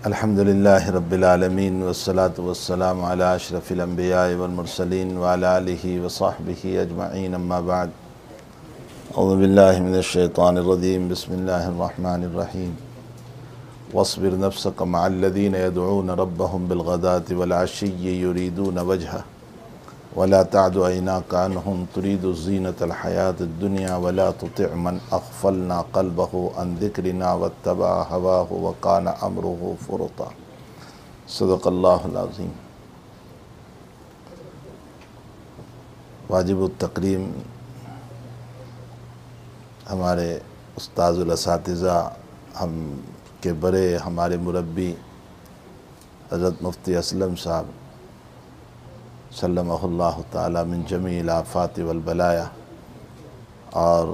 الحمدللہ رب العالمین والصلاة والسلام علی اشرف الانبیاء والمرسلین وعلی آلہ وصحبہ اجمعین اما بعد اعوذ باللہ من الشیطان الرجیم بسم اللہ الرحمن الرحیم واصبر نفسک مع الذین يدعون ربهم بالغداة والعشی یریدون وجہہ ولا تعد عیناک عنہم ترید زینة الحیاة الدنیا ولا تطع من اغفلنا قلبہ عن ذکرنا واتبع ہواہ وکان امرہ فرطا۔ صدق اللہ العظیم۔ واجب التکریم ہمارے استاذ الاساتذہ ہم کے بڑے ہمارے مربی حضرت مفتی اسلم صاحب سلمہ اللہ تعالی من جمیع الآفات والبلایا، اور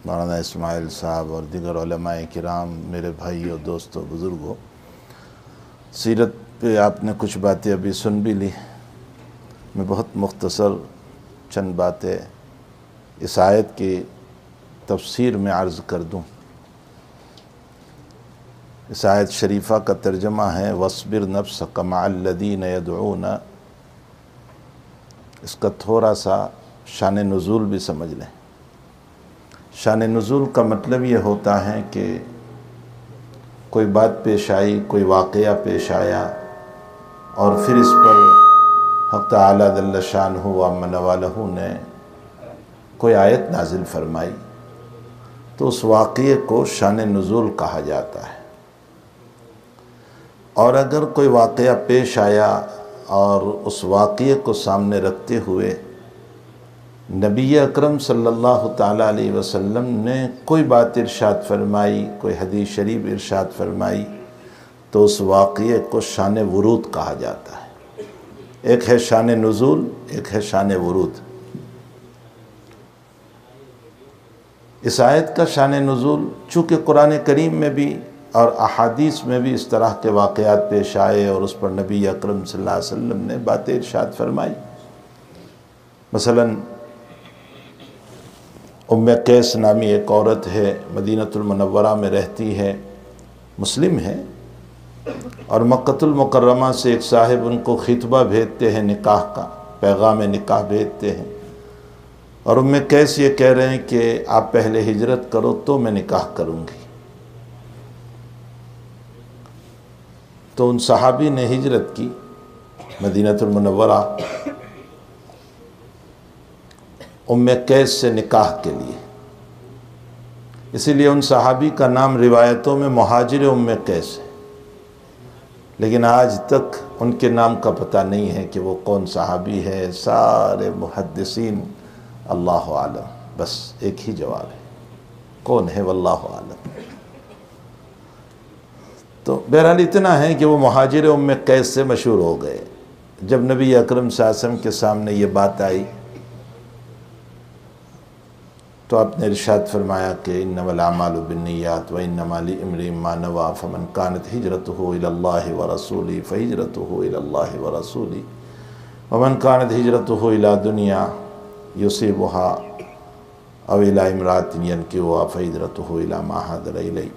مولانا اسماعیل صاحب اور دیگر علماء کرام، میرے بھائیوں دوستوں بزرگوں، سیرت پہ آپ نے کچھ باتیں ابھی سن بھی لی۔ میں بہت مختصر چند باتیں اس آیت کی تفسیر میں عرض کر دوں۔ اس آیت شریفہ کا ترجمہ ہے وَاصْبِرْ نَفْسَكَ مَعَ الَّذِينَ يَدْعُونَ۔ اس کا تھوڑا سا شان نزول بھی سمجھ لیں۔ شان نزول کا مطلب یہ ہوتا ہے کہ کوئی بات پیش آئی، کوئی واقعہ پیش آیا، اور پھر اس پر حق تعالی جل شانہ وعم نوالہ نے کوئی آیت نازل فرمائی، تو اس واقعے کو شان نزول کہا جاتا ہے۔ اور اگر کوئی واقعہ پیش آیا اور اس واقعے کو سامنے رکھتے ہوئے نبی اکرم صلی اللہ تعالیٰ علیہ وسلم نے کوئی بات ارشاد فرمائی، کوئی حدیث شریف ارشاد فرمائی، تو اس واقعے کو شان ورود کہا جاتا ہے۔ ایک ہے شان نزول، ایک ہے شان ورود۔ اس آیت کا شان نزول چونکہ قرآن کریم میں بھی اور احادیث میں بھی اس طرح کے واقعات پیش آئے اور اس پر نبی اکرم صلی اللہ علیہ وسلم نے باتیں ارشاد فرمائی۔ مثلا ام قیس نامی ایک عورت ہے، مدینہ المنورہ میں رہتی ہے، مسلم ہے، اور مکہ المکرمہ سے ایک صاحب ان کو خطبہ بھیجتے ہیں، نکاح کا پیغام نکاح بھیجتے ہیں، اور ام قیس یہ کہہ رہے ہیں کہ آپ پہلے ہجرت کرو تو میں نکاح کروں گی۔ تو ان صحابی نے ہجرت کی مدینہ المنورہ ام قیس سے نکاح کے لیے، اسی لیے ان صحابی کا نام روایتوں میں مہاجر ام قیس ہے، لیکن آج تک ان کے نام کا پتہ نہیں ہے کہ وہ کون صحابی ہے۔ سارے محدثین اللہ عالم، بس ایک ہی جواب ہے، کون ہے واللہ عالم۔ تو بہرحال اتنا ہے کہ وہ مہاجر ام قیس سے مشہور ہو گئے۔ جب نبی اکرم صلی اللہ علیہ وسلم کے سامنے یہ بات آئی تو آپ نے ارشاد فرمایا کہ انما الاعمال بالنیات وانما لامرئ ما نوى فمن كانت هجرته الى الله ورسوله فهجرته الى الله ورسوله ومن كانت هجرته الى دنيا يصيبها او الى امرأة ينكحها فهجرته الى ما هاجر اليه۔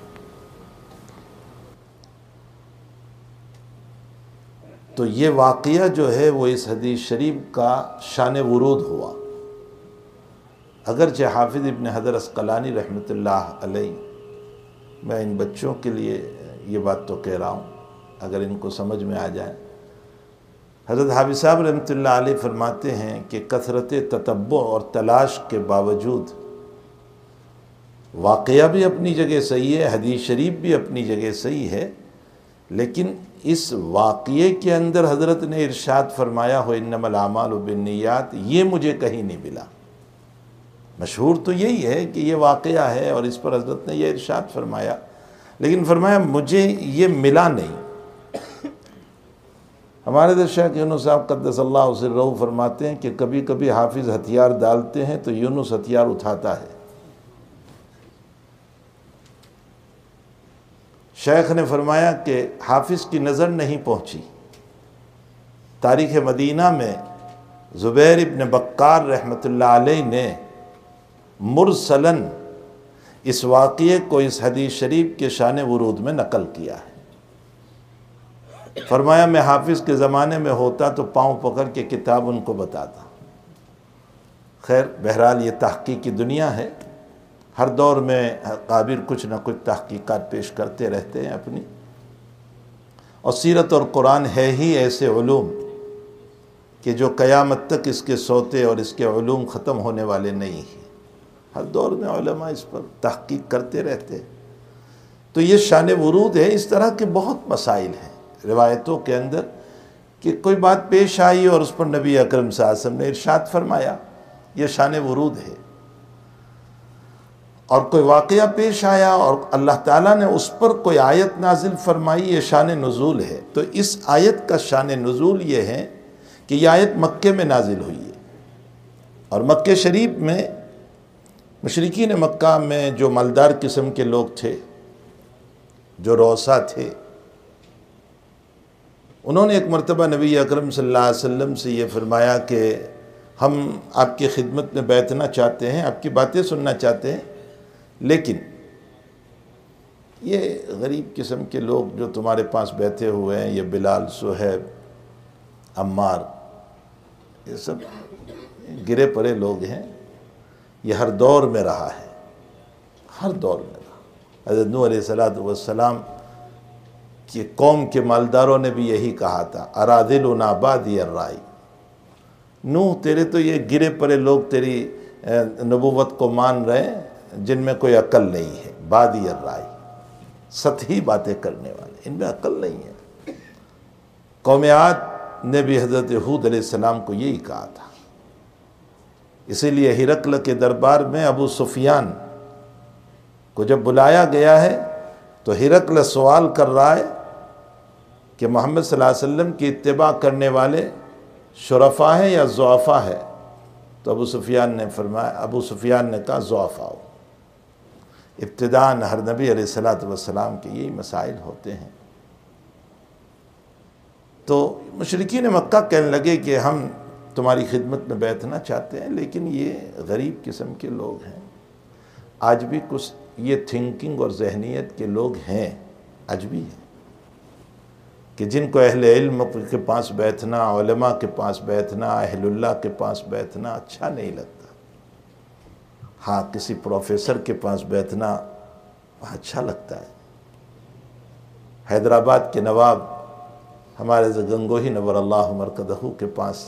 تو یہ واقعہ جو ہے وہ اس حدیث شریف کا شان ورود ہوا۔ اگرچہ حافظ ابن حجر عسقلانی رحمۃ اللہ علیہ، میں ان بچوں کے لیے یہ بات تو کہہ رہا ہوں اگر ان کو سمجھ میں آ جائے، حضرت حافظ صاحب رحمۃ اللہ علیہ فرماتے ہیں کہ کثرت تتبع اور تلاش کے باوجود واقعہ بھی اپنی جگہ صحیح ہے، حدیث شریف بھی اپنی جگہ صحیح ہے، لیکن اس واقعے کے اندر حضرت نے ارشاد فرمایا ہو انما الاعمال بالنیات، یہ مجھے کہیں نہیں ملا۔ مشہور تو یہی ہے کہ یہ واقعہ ہے اور اس پر حضرت نے یہ ارشاد فرمایا، لیکن فرمایا مجھے یہ ملا نہیں۔ ہمارے در شیخ یونس صاحب قدس اللہ سرہ فرماتے ہیں کہ کبھی کبھی حافظ ہتھیار ڈالتے ہیں تو یونس ہتھیار اٹھاتا ہے۔ شیخ نے فرمایا کہ حافظ کی نظر نہیں پہنچی۔ تاریخ مدینہ میں زبیر ابن بکار رحمۃ اللہ علیہ نے مرسلاً اس واقعے کو اس حدیث شریف کے شان ورود میں نقل کیا ہے۔ فرمایا میں حافظ کے زمانے میں ہوتا تو پاؤں پکڑ کے کتاب ان کو بتاتا۔ خیر بہرحال یہ تحقیق کی دنیا ہے، ہر دور میں قابل کچھ نہ کچھ تحقیقات پیش کرتے رہتے ہیں اپنی، اور سیرت اور قرآن ہے ہی ایسے علوم کہ جو قیامت تک اس کے سوتے اور اس کے علوم ختم ہونے والے نہیں ہیں، ہر دور میں علماء اس پر تحقیق کرتے رہتے ہیں۔ تو یہ شان ورود ہے۔ اس طرح کے بہت مسائل ہیں روایتوں کے اندر کہ کوئی بات پیش آئی اور اس پر نبی اکرم صلی اللہ علیہ وسلم نے ارشاد فرمایا، یہ شان ورود ہے۔ اور کوئی واقعہ پیش آیا اور اللہ تعالیٰ نے اس پر کوئی آیت نازل فرمائی، یہ شان نزول ہے۔ تو اس آیت کا شان نزول یہ ہے کہ یہ آیت مکے میں نازل ہوئی ہے، اور مکہ شریف میں مشرکین مکہ میں جو مالدار قسم کے لوگ تھے، جو روسا تھے، انہوں نے ایک مرتبہ نبی اکرم صلی اللہ علیہ وسلم سے یہ فرمایا کہ ہم آپ کی خدمت میں بیٹھنا چاہتے ہیں، آپ کی باتیں سننا چاہتے ہیں، لیکن یہ غریب قسم کے لوگ جو تمہارے پاس بیٹھے ہوئے ہیں، یہ بلال، صہیب، عمار، یہ سب گرے پڑے لوگ ہیں، یہ ہر دور میں رہا ہے، ہر دور میں رہا۔ حضرت نوح علیہ السلام کی قوم کے مالداروں نے بھی یہی کہا تھا، اراذلنا بادی الرائی، نوح تیرے تو یہ گرے پڑے لوگ تیری نبوت کو مان رہے ہیں جن میں کوئی عقل نہیں ہے، بادی الرائی، سطحی باتیں کرنے والے، ان میں عقل نہیں ہے۔ قوم عاد نے بھی حضرت ہود علیہ السلام کو یہی کہا تھا۔ اسی لیے ہرقل کے دربار میں ابو سفیان کو جب بلایا گیا ہے تو ہرقل سوال کر رہا ہے کہ محمد صلی اللہ علیہ وسلم کی اتباع کرنے والے شرفا ہیں یا ضعفا ہے؟ تو ابو سفیان نے کہا ضعفا ہو۔ ابتداءً ہر نبی علیہ السلام کے یہی مسائل ہوتے ہیں۔ تو مشرکین مکہ کہنے لگے کہ ہم تمہاری خدمت میں بیٹھنا چاہتے ہیں، لیکن یہ غریب قسم کے لوگ ہیں۔ آج بھی کچھ یہ تھنکنگ اور ذہنیت کے لوگ ہیں، آج بھی ہیں، کہ جن کو اہل علم کے پاس بیٹھنا، علماء کے پاس بیٹھنا، اہل اللہ کے پاس بیٹھنا اچھا نہیں لگتا۔ ہاں کسی پروفیسر کے پاس بیٹھنا اچھا لگتا ہے۔ حیدرآباد کے نواب ہمارے گنگوہی نور اللہ مرکزہ کے پاس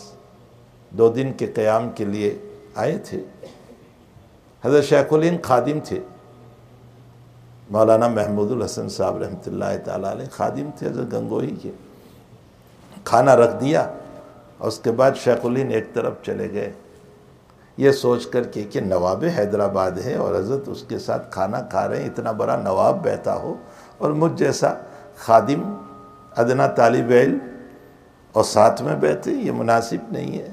2 دن کے قیام کے لیے آئے تھے۔ حضرت شیخ الہند خادم تھے، مولانا محمود الحسن صاحب رحمۃ اللہ تعالیٰ علیہ خادم تھے حضرت گنگوہی کے۔ کھانا رکھ دیا اور اس کے بعد شیخ الہند ایک طرف چلے گئے، یہ سوچ کر کہ نواب حیدرآباد ہے اور حضرت اس کے ساتھ کھانا کھا رہے ہیں، اتنا بڑا نواب بیٹھا ہو اور مجھ جیسا خادم ادنا طالب علم اور ساتھ میں بیٹھے، یہ مناسب نہیں ہے۔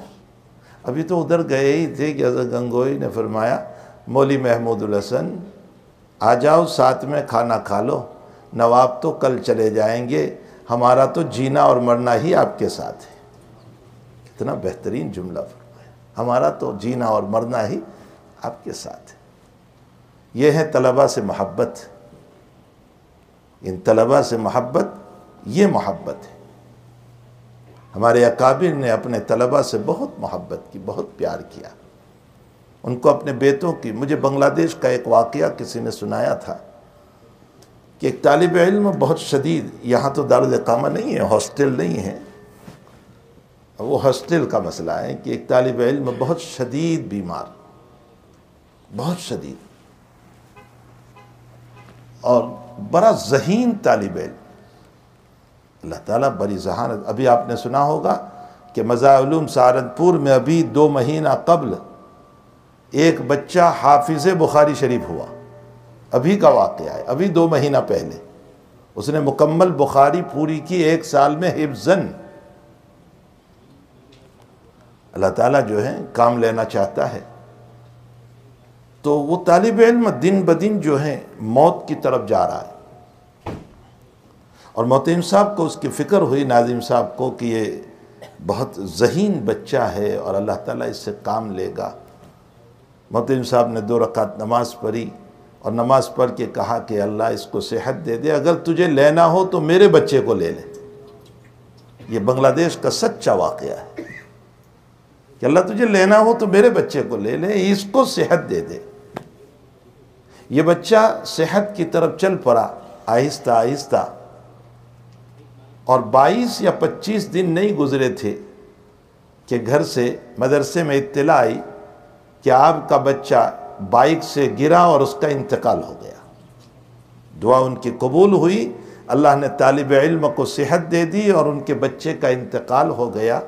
ابھی تو ادھر گئے ہی تھے کہ حضرت گنگوہی نے فرمایا، مولوی محمود الحسن آ جاؤ ساتھ میں کھانا کھا لو، نواب تو کل چلے جائیں گے، ہمارا تو جینا اور مرنا ہی آپ کے ساتھ ہے۔ کتنا بہترین جملہ فرمایا، ہمارا تو جینا اور مرنا ہی آپ کے ساتھ ہے۔ یہ ہے طلباء سے محبت، ان طلباء سے محبت، یہ محبت ہے۔ ہمارے اکابر نے اپنے طلباء سے بہت محبت کی، بہت پیار کیا، ان کو اپنے بیٹوں کی۔ مجھے بنگلہ دیش کا ایک واقعہ کسی نے سنایا تھا کہ ایک طالب علم بہت شدید، یہاں تو دارالاقامہ نہیں ہے، ہاسٹل نہیں ہے، وہ ہاسٹل کا مسئلہ ہے کہ ایک طالب علم بہت شدید بیمار، بہت شدید، اور بڑا ذہین طالب علم، اللہ تعالیٰ بڑی ذہانت۔ ابھی آپ نے سنا ہوگا کہ مزار علوم سہارنپور میں ابھی 2 مہینہ قبل ایک بچہ حافظ بخاری شریف ہوا، ابھی کا واقعہ ہے، ابھی 2 مہینہ پہلے اس نے مکمل بخاری پوری کی 1 سال میں حفظاً۔ اللہ تعالیٰ جو ہے کام لینا چاہتا ہے، تو وہ طالب علم دن بدن جو ہے موت کی طرف جا رہا ہے، اور محترم صاحب کو اس کی فکر ہوئی، ناظم صاحب کو، کہ یہ بہت ذہین بچہ ہے اور اللہ تعالیٰ اس سے کام لے گا۔ محترم صاحب نے 2 رکعت نماز پڑھی اور نماز پڑھ کے کہا کہ اللہ اس کو صحت دے دے، اگر تجھے لینا ہو تو میرے بچے کو لے لے۔ یہ بنگلہ دیش کا سچا واقعہ ہے کہ اللہ تجھے لینا ہو تو میرے بچے کو لے لے، اس کو صحت دے دے۔ یہ بچہ صحت کی طرف چل پڑا آہستہ آہستہ، اور 22 یا 25 دن نہیں گزرے تھے کہ گھر سے مدرسے میں اطلاع آئی کہ آپ کا بچہ بائک سے گرا اور اس کا انتقال ہو گیا۔ دعا ان کی قبول ہوئی، اللہ نے طالب علم کو صحت دے دی اور ان کے بچے کا انتقال ہو گیا۔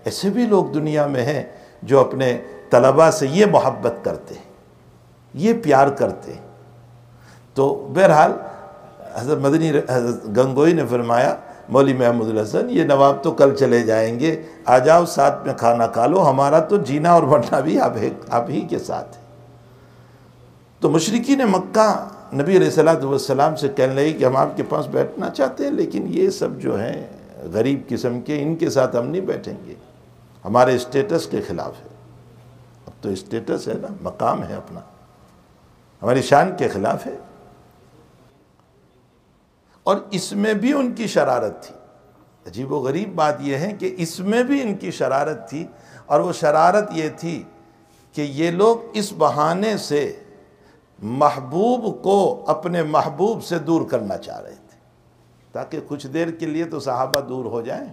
ایسے بھی لوگ دنیا میں ہیں جو اپنے طلباء سے یہ محبت کرتے ہیں، یہ پیار کرتے ہیں۔ تو بہرحال حضرت مدنی حضرت گنگوئی نے فرمایا مولوی محمود الحسن یہ نواب تو کل چلے جائیں گے، آ جاؤ ساتھ میں کھانا کھا لو، ہمارا تو جینا اور مرنا بھی آپ ہی کے ساتھ ہے۔ تو مشرکین مکہ نبی علیہ السلام سے کہنے لگے کہ ہم آپ کے پاس بیٹھنا چاہتے ہیں، لیکن یہ سب جو ہیں غریب قسم کے، ان کے ساتھ ہم نہیں بیٹھیں گے، ہمارے اسٹیٹس کے خلاف ہے۔ اب تو اسٹیٹس ہے نا، مقام ہے اپنا، ہماری شان کے خلاف ہے۔ اور اس میں بھی ان کی شرارت تھی۔ عجیب و غریب بات یہ ہے کہ اس میں بھی ان کی شرارت تھی، اور وہ شرارت یہ تھی کہ یہ لوگ اس بہانے سے محبوب کو اپنے محبوب سے دور کرنا چاہ رہے تھے، تاکہ کچھ دیر کے لیے تو صحابہ دور ہو جائیں۔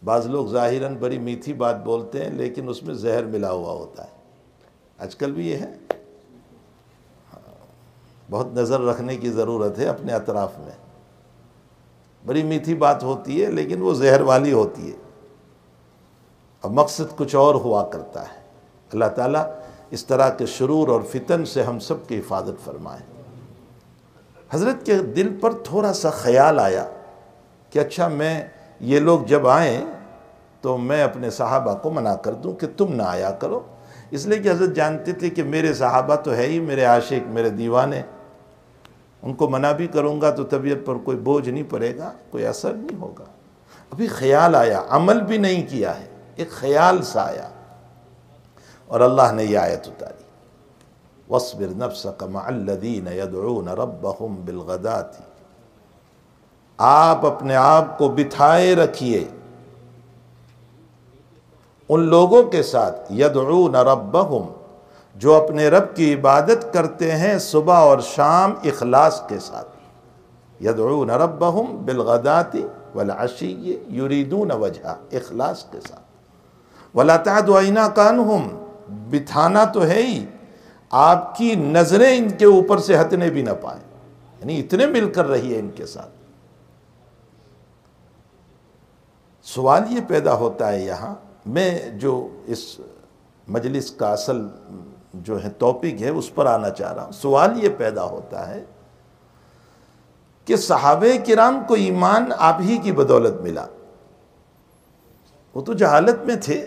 بعض لوگ ظاہراً بڑی میٹھی بات بولتے ہیں لیکن اس میں زہر ملا ہوا ہوتا ہے، آج کل بھی یہ ہے۔ بہت نظر رکھنے کی ضرورت ہے اپنے اطراف میں، بڑی میٹھی بات ہوتی ہے لیکن وہ زہر والی ہوتی ہے، اور مقصد کچھ اور ہوا کرتا ہے۔ اللہ تعالیٰ اس طرح کے شرور اور فتن سے ہم سب کی حفاظت فرمائے۔ حضرت کے دل پر تھوڑا سا خیال آیا کہ اچھا میں یہ لوگ جب آئیں تو میں اپنے صحابہ کو منع کر دوں کہ تم نہ آیا کرو، اس لیے کہ حضرت جانتے تھے کہ میرے صحابہ تو ہے ہی میرے عاشق، میرے دیوانے، ان کو منع بھی کروں گا تو طبیعت پر کوئی بوجھ نہیں پڑے گا، کوئی اثر نہیں ہوگا۔ ابھی خیال آیا، عمل بھی نہیں کیا ہے، ایک خیال سا آیا، اور اللہ نے یہ آیت اتاری، وَاصْبِرْ نَفْسَكَ مَعَ الَّذِينَ يَدْعُونَ رَبَّهُمْ بِالْغَدَاةِ، آپ اپنے آپ کو بٹھائے رکھیے ان لوگوں کے ساتھ یدعون ربہم، جو اپنے رب کی عبادت کرتے ہیں صبح اور شام اخلاص کے ساتھ۔ یدعون ربہم بالغداۃ والعشی یریدون وجہہ، اخلاص کے ساتھ۔ ولا تعد عیناک عنہم، بٹھانا تو ہے ہی، آپ کی نظریں ان کے اوپر سے ہٹنے بھی نہ پائیں، یعنی اتنے مل کر رہیے ان کے ساتھ۔ سوال یہ پیدا ہوتا ہے یہاں، میں جو اس مجلس کا اصل جو ہے ٹاپک ہے اس پر آنا چاہ رہا ہوں۔ سوال یہ پیدا ہوتا ہے کہ صحابہ کرام کو ایمان آپ ہی کی بدولت ملا، وہ تو جہالت میں تھے،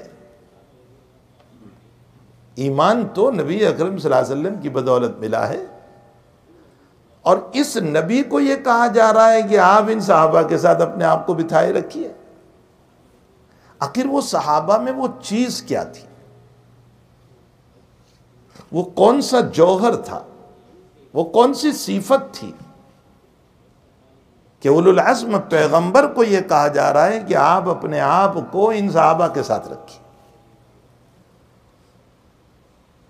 ایمان تو نبی اکرم صلی اللہ علیہ وسلم کی بدولت ملا ہے، اور اس نبی کو یہ کہا جا رہا ہے کہ آپ ان صحابہ کے ساتھ اپنے آپ کو بٹھائے رکھیے۔ آخر وہ صحابہ میں وہ چیز کیا تھی، وہ کون سا جوہر تھا، وہ کون سی صفت تھی کہ اولو العزم پیغمبر کو یہ کہا جا رہا ہے کہ آپ اپنے آپ کو ان صحابہ کے ساتھ رکھیے۔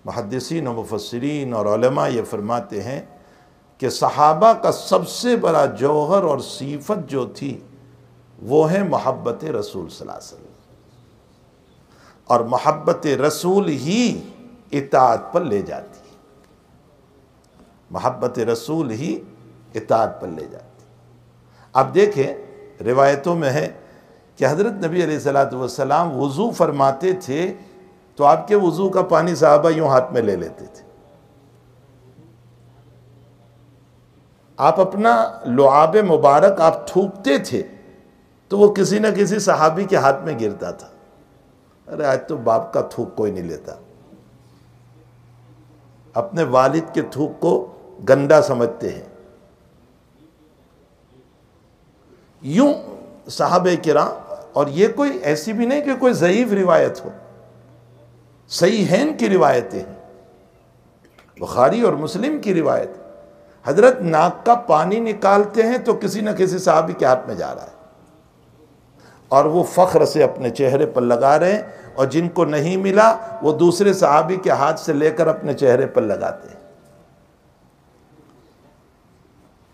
محدثین و مفسرین اور علماء یہ فرماتے ہیں کہ صحابہ کا سب سے بڑا جوہر اور صفت جو تھی وہ ہے محبت رسول صلی اللہ علیہ وسلم، اور محبت رسول ہی اطاعت پر لے جاتی ہے، محبت رسول ہی اطاعت پر لے جاتی ہے۔ آپ دیکھیں روایتوں میں ہے کہ حضرت نبی علیہ السلام وضو فرماتے تھے تو آپ کے وضو کا پانی صحابہ یوں ہاتھ میں لے لیتے تھے، آپ اپنا لعاب مبارک آپ تھوکتے تھے تو وہ کسی نہ کسی صحابی کے ہاتھ میں گرتا تھا۔ ارے آج تو باپ کا تھوک کوئی نہیں لیتا، اپنے والد کے تھوک کو گندا سمجھتے ہیں۔ یوں صحابہ کرام، اور یہ کوئی ایسی بھی نہیں کہ کوئی ضعیف روایت ہو، صحیحین کی روایتیں ہیں، بخاری اور مسلم کی روایت، حضرت ناک کا پانی نکالتے ہیں تو کسی نہ کسی صحابی کے ہاتھ میں جا رہا ہے، اور وہ فخر سے اپنے چہرے پر لگا رہے ہیں، اور جن کو نہیں ملا وہ دوسرے صحابی کے ہاتھ سے لے کر اپنے چہرے پر لگاتے ہیں۔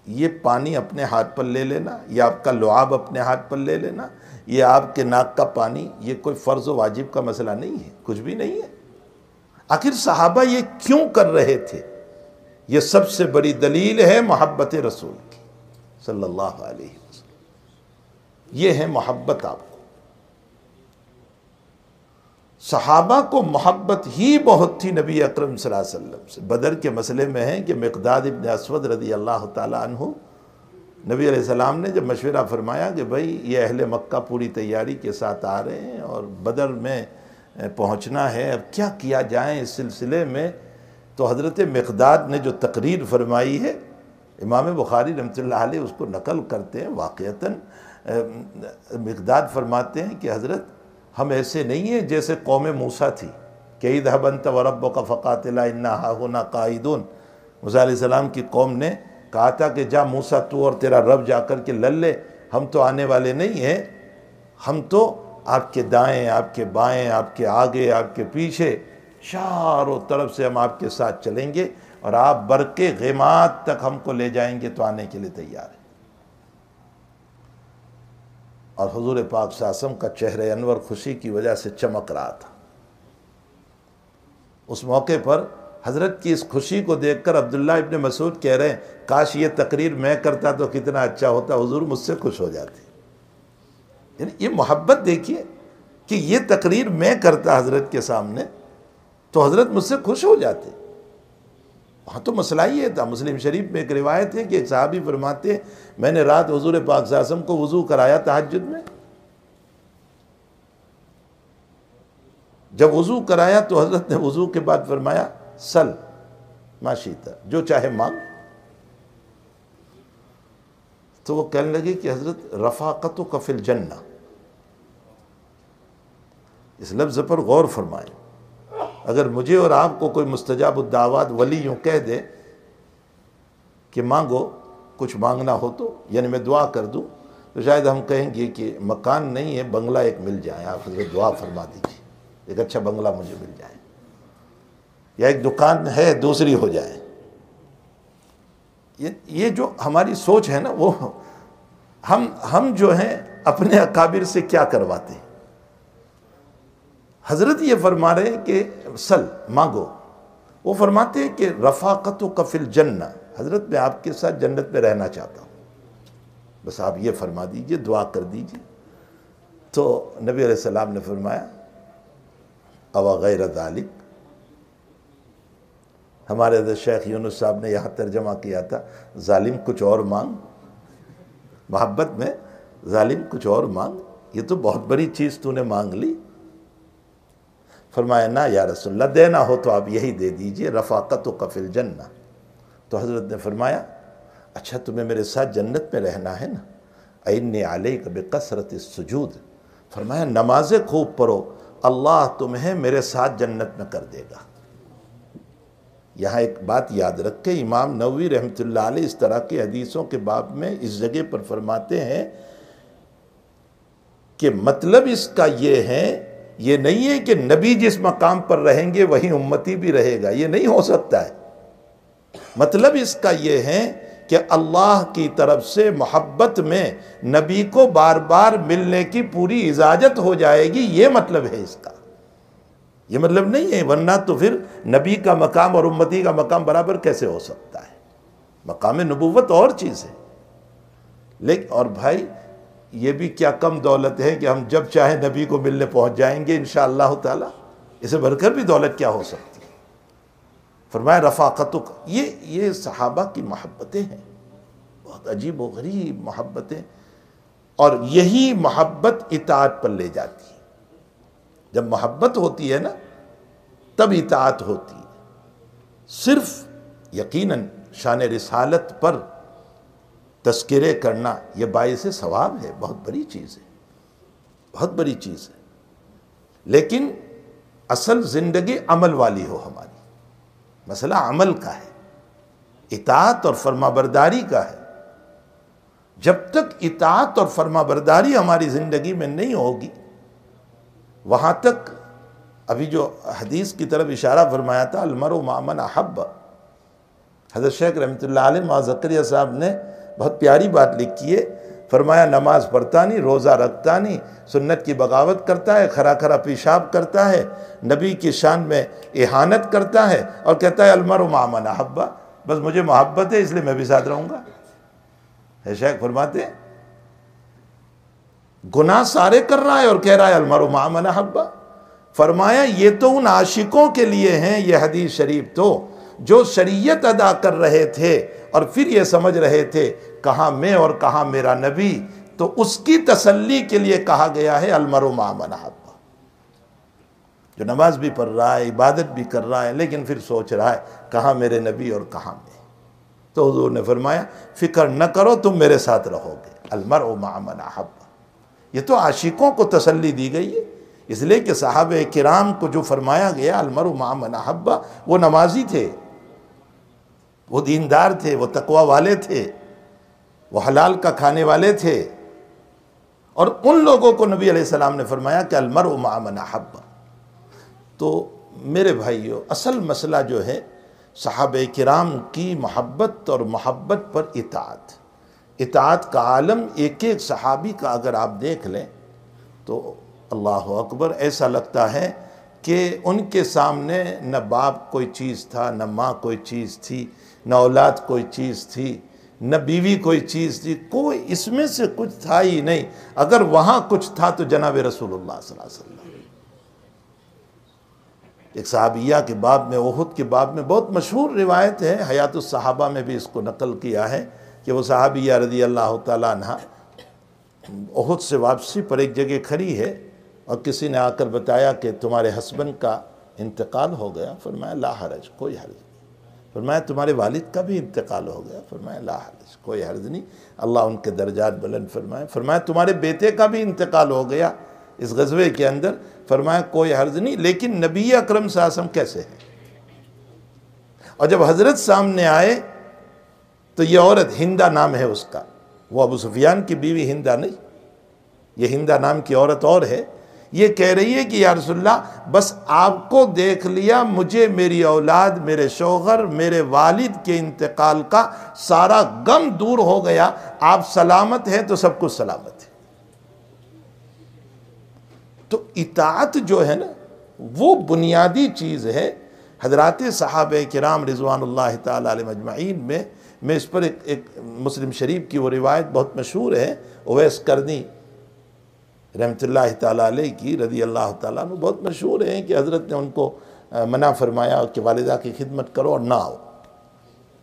یہ پانی اپنے ہاتھ پر لے لینا، یا آپ کا لعاب اپنے ہاتھ پر لے لینا، یہ آپ کے ناک کا پانی، یہ کوئی فرض و واجب کا مسئلہ نہیں ہے، کچھ بھی نہیں ہے۔ آخر صحابہ یہ کیوں کر رہے تھے؟ یہ سب سے بڑی دلیل ہے محبت رسول کی صلی اللہ علیہ وسلم۔ یہ ہے محبت آپ کو۔ صحابہ کو محبت ہی بہت تھی نبی اکرم صلی اللہ علیہ وسلم سے۔ بدر کے مسئلے میں ہے کہ مقداد ابن اسود رضی اللہ تعالیٰ عنہ، نبی علیہ السلام نے جب مشورہ فرمایا کہ بھائی یہ اہل مکہ پوری تیاری کے ساتھ آ رہے ہیں اور بدر میں پہنچنا ہے، اب کیا کیا جائے اس سلسلے میں، تو حضرت مقداد نے جو تقریر فرمائی ہے، امام بخاری رحمۃ اللہ علیہ اس کو نقل کرتے ہیں، واقعتاً مقداد فرماتے ہیں کہ حضرت ہم ایسے نہیں ہیں جیسے قوم موسیٰ تھی کہ اذهب انت وربك فقاتلا انا هاهنا قاعدون۔ موسیٰ علیہ السلام کی قوم نے کہا تھا کہ جا موسیٰ تو اور تیرا رب جا کر کے لڑ لے، ہم تو آنے والے نہیں ہیں، ہم تو آپ کے دائیں، آپ کے بائیں، آپ کے آگے، آپ کے پیچھے، چاروں طرف سے ہم آپ کے ساتھ چلیں گے، اور آپ برق غیمات تک ہم کو لے جائیں گے تو آنے کے لیے تیار ہیں۔ اور حضور پاک صلی اللہ علیہ وسلم کا چہرہ انور خوشی کی وجہ سے چمک رہا تھا۔ اس موقع پر حضرت کی اس خوشی کو دیکھ کر عبداللہ ابن مسعود کہہ رہے ہیں کاش یہ تقریر میں کرتا تو کتنا اچھا ہوتا، حضور مجھ سے خوش ہو جاتے۔ یعنی یہ محبت دیکھیے کہ یہ تقریر میں کرتا حضرت کے سامنے تو حضرت مجھ سے خوش ہو جاتے۔ وہاں تو مسئلہ یہ تھا، مسلم شریف میں ایک روایت ہے کہ ایک صحابی فرماتے ہیں میں نے رات حضور پاک صلی اللہ علیہ وسلم کو وضو کرایا تہجد میں، جب وضو کرایا تو حضرت نے وضو کے بعد فرمایا سل ما شئت، جو چاہے مانگ۔ تو وہ کہنے لگے کہ حضرت رفاقتک فی الجنہ، اس لفظ پر غور فرمائیں۔ اگر مجھے اور آپ کو کوئی مستجاب الدعوات ولی یوں کہہ دے کہ مانگو، کچھ مانگنا ہو تو، یعنی میں دعا کر دوں، تو شاید ہم کہیں گے کہ مکان نہیں ہے، بنگلہ ایک مل جائے، آپ حضرت دعا فرما دیجیے ایک اچھا بنگلہ مجھے مل جائے، یا ایک دکان ہے دوسری ہو جائے۔ یہ جو ہماری سوچ ہے نا، وہ ہم جو ہیں اپنے اکابر سے کیا کرواتے ہیں۔ حضرت یہ فرما رہے ہیں کہ سل مانگو، وہ فرماتے ہیں کہ رفاقتک فی الجنہ، حضرت میں آپ کے ساتھ جنت میں رہنا چاہتا ہوں، بس آپ یہ فرما دیجئے، دعا کر دیجئے۔ تو نبی علیہ السلام نے فرمایا او غیر ذالک، ہمارے حضرت شیخ یونس صاحب نے یہاں ترجمہ کیا تھا ظالم کچھ اور مانگ، محبت میں ظالم کچھ اور مانگ، یہ تو بہت بڑی چیز تو نے مانگ لی۔ فرمایا نہ یا رسول اللہ، دینا ہو تو آپ یہی دے دیجئے، رفاقتک فی الجنہ۔ تو حضرت نے فرمایا اچھا تمہیں میرے ساتھ جنت میں رہنا ہے نا، انی علیک بکثرت السجود، فرمایا نمازیں خوب پڑھو، اللہ تمہیں میرے ساتھ جنت میں کر دے گا۔ یہاں ایک بات یاد رکھیں، امام نووی رحمۃ اللہ علیہ اس طرح کے حدیثوں کے باب میں اس جگہ پر فرماتے ہیں کہ مطلب اس کا یہ ہے، یہ نہیں ہے کہ نبی جس مقام پر رہیں گے وہیں امتی بھی رہے گا، یہ نہیں ہو سکتا ہے۔ مطلب اس کا یہ ہے کہ اللہ کی طرف سے محبت میں نبی کو بار بار ملنے کی پوری اجازت ہو جائے گی، یہ مطلب ہے اس کا۔ یہ مطلب نہیں ہے، ورنہ تو پھر نبی کا مقام اور امتی کا مقام برابر کیسے ہو سکتا ہے؟ مقام نبوت اور چیز ہے۔ لیکن اور بھائی یہ بھی کیا کم دولت ہے کہ ہم جب چاہیں نبی کو ملنے پہنچ جائیں گے انشاءاللہ تعالی، اسے بڑھ کر بھی دولت کیا ہو سکتی ہے؟ فرمایا رفاقتک، یہ صحابہ کی محبتیں ہیں، بہت عجیب و غریب محبتیں، اور یہی محبت اطاعت پر لے جاتی ہے۔ جب محبت ہوتی ہے نا تب اطاعت ہوتی ہے۔ صرف یقیناً شان رسالت پر تذکرے کرنا یہ باعث ثواب ہے، بہت بڑی چیز ہے، بہت بڑی چیز ہے، لیکن اصل زندگی عمل والی ہو ہماری۔ مسئلہ عمل کا ہے، اطاعت اور فرمانبرداری کا ہے۔ جب تک اطاعت اور فرما برداری ہماری زندگی میں نہیں ہوگی، وہاں تک ابھی جو حدیث کی طرف اشارہ فرمایا تھا المرء مع من احب، حضرت شیخ رحمۃ اللہ علیہ معاذ زکریا صاحب نے بہت پیاری بات لکھی ہے، فرمایا نماز پڑھتا نہیں، روزہ رکھتا نہیں، سنت کی بغاوت کرتا ہے، کھرا کھرا پیشاب کرتا ہے، نبی کی شان میں اہانت کرتا ہے، اور کہتا ہے المرء مع من احب، بس مجھے محبت ہے اس لیے میں بھی ساتھ رہوں گا۔ شیخ فرماتے ہیں گناہ سارے کر رہا ہے اور کہہ رہا ہے المرء مع من احب۔ فرمایا یہ تو ان عاشقوں کے لیے ہیں یہ حدیث شریف تو جو شریعت ادا کر رہے تھے اور پھر یہ سمجھ رہے تھے کہاں میں اور کہاں میرا نبی، تو اس کی تسلی کے لیے کہا گیا ہے المرء مع من احب۔ جو نماز بھی پڑھ رہا ہے، عبادت بھی کر رہا ہے، لیکن پھر سوچ رہا ہے کہاں میرے نبی اور کہاں میں، تو حضور نے فرمایا فکر نہ کرو تم میرے ساتھ رہو گے، المرء مع من احب۔ یہ تو عاشقوں کو تسلی دی گئی ہے، اس لیے کہ صحابہ کرام کو جو فرمایا گیا المرء مع من احب، وہ نمازی تھے، وہ دیندار تھے، وہ تقوی والے تھے، وہ حلال کا کھانے والے تھے، اور ان لوگوں کو نبی علیہ السلام نے فرمایا کہ المرء مع من احب۔ تو میرے بھائیو، اصل مسئلہ جو ہے صحابہ کرام کی محبت اور محبت پر اطاعت کا عالم ایک ایک صحابی کا اگر آپ دیکھ لیں تو اللہ اکبر، ایسا لگتا ہے کہ ان کے سامنے نہ باپ کوئی چیز تھا، نہ ماں کوئی چیز تھی، نہ اولاد کوئی چیز تھی، نہ بیوی کوئی چیز تھی، کوئی اس میں سے کچھ تھا ہی نہیں۔ اگر وہاں کچھ تھا تو جناب رسول اللہ صلی اللہ علیہ وسلم۔ ایک صحابیہ کے باب میں، احد کے باب میں بہت مشہور روایت ہے، حیات الصحابہ میں بھی اس کو نقل کیا ہے کہ وہ صحابیہ رضی اللہ تعالیٰ عنہ احد سے واپسی پر ایک جگہ کھڑی ہے اور کسی نے آ کر بتایا کہ تمہارے ہسبینڈ کا انتقال ہو گیا۔ فرمایا لا حرج، کوئی حرج نہیں۔ فرمایا تمہارے والد کا بھی انتقال ہو گیا۔ فرمایا لا حرج، کوئی حرج نہیں، اللہ ان کے درجات بلند فرمائے۔ فرمایا تمہارے بیٹے کا بھی انتقال ہو گیا اس غزوے کے اندر۔ فرمایا کوئی حرج نہیں، لیکن نبی اکرم صلی اللہ علیہ وسلم کیسے ہیں؟ اور جب حضرت سامنے آئے تو یہ عورت، ہندہ نام ہے اس کا، وہ ابو سفیان کی بیوی ہندہ نہیں، یہ ہندہ نام کی عورت اور ہے، یہ کہہ رہی ہے کہ یا رسول اللہ بس آپ کو دیکھ لیا، مجھے میری اولاد، میرے شوہر، میرے والد کے انتقال کا سارا غم دور ہو گیا، آپ سلامت ہیں تو سب کچھ سلامت ہے۔ تو اطاعت جو ہے نا وہ بنیادی چیز ہے۔ حضرات صحابہ کرام رضوان اللہ تعالی علیہ اجمعین میں اس پر ایک مسلم شریف کی وہ روایت بہت مشہور ہے، اویس کرنی رحمۃ اللہ تعالیٰ علیہ کی رضی اللہ تعالیٰ عنہ، بہت مشہور ہیں کہ حضرت نے ان کو منع فرمایا کہ والدہ کی خدمت کرو اور نہ آؤ۔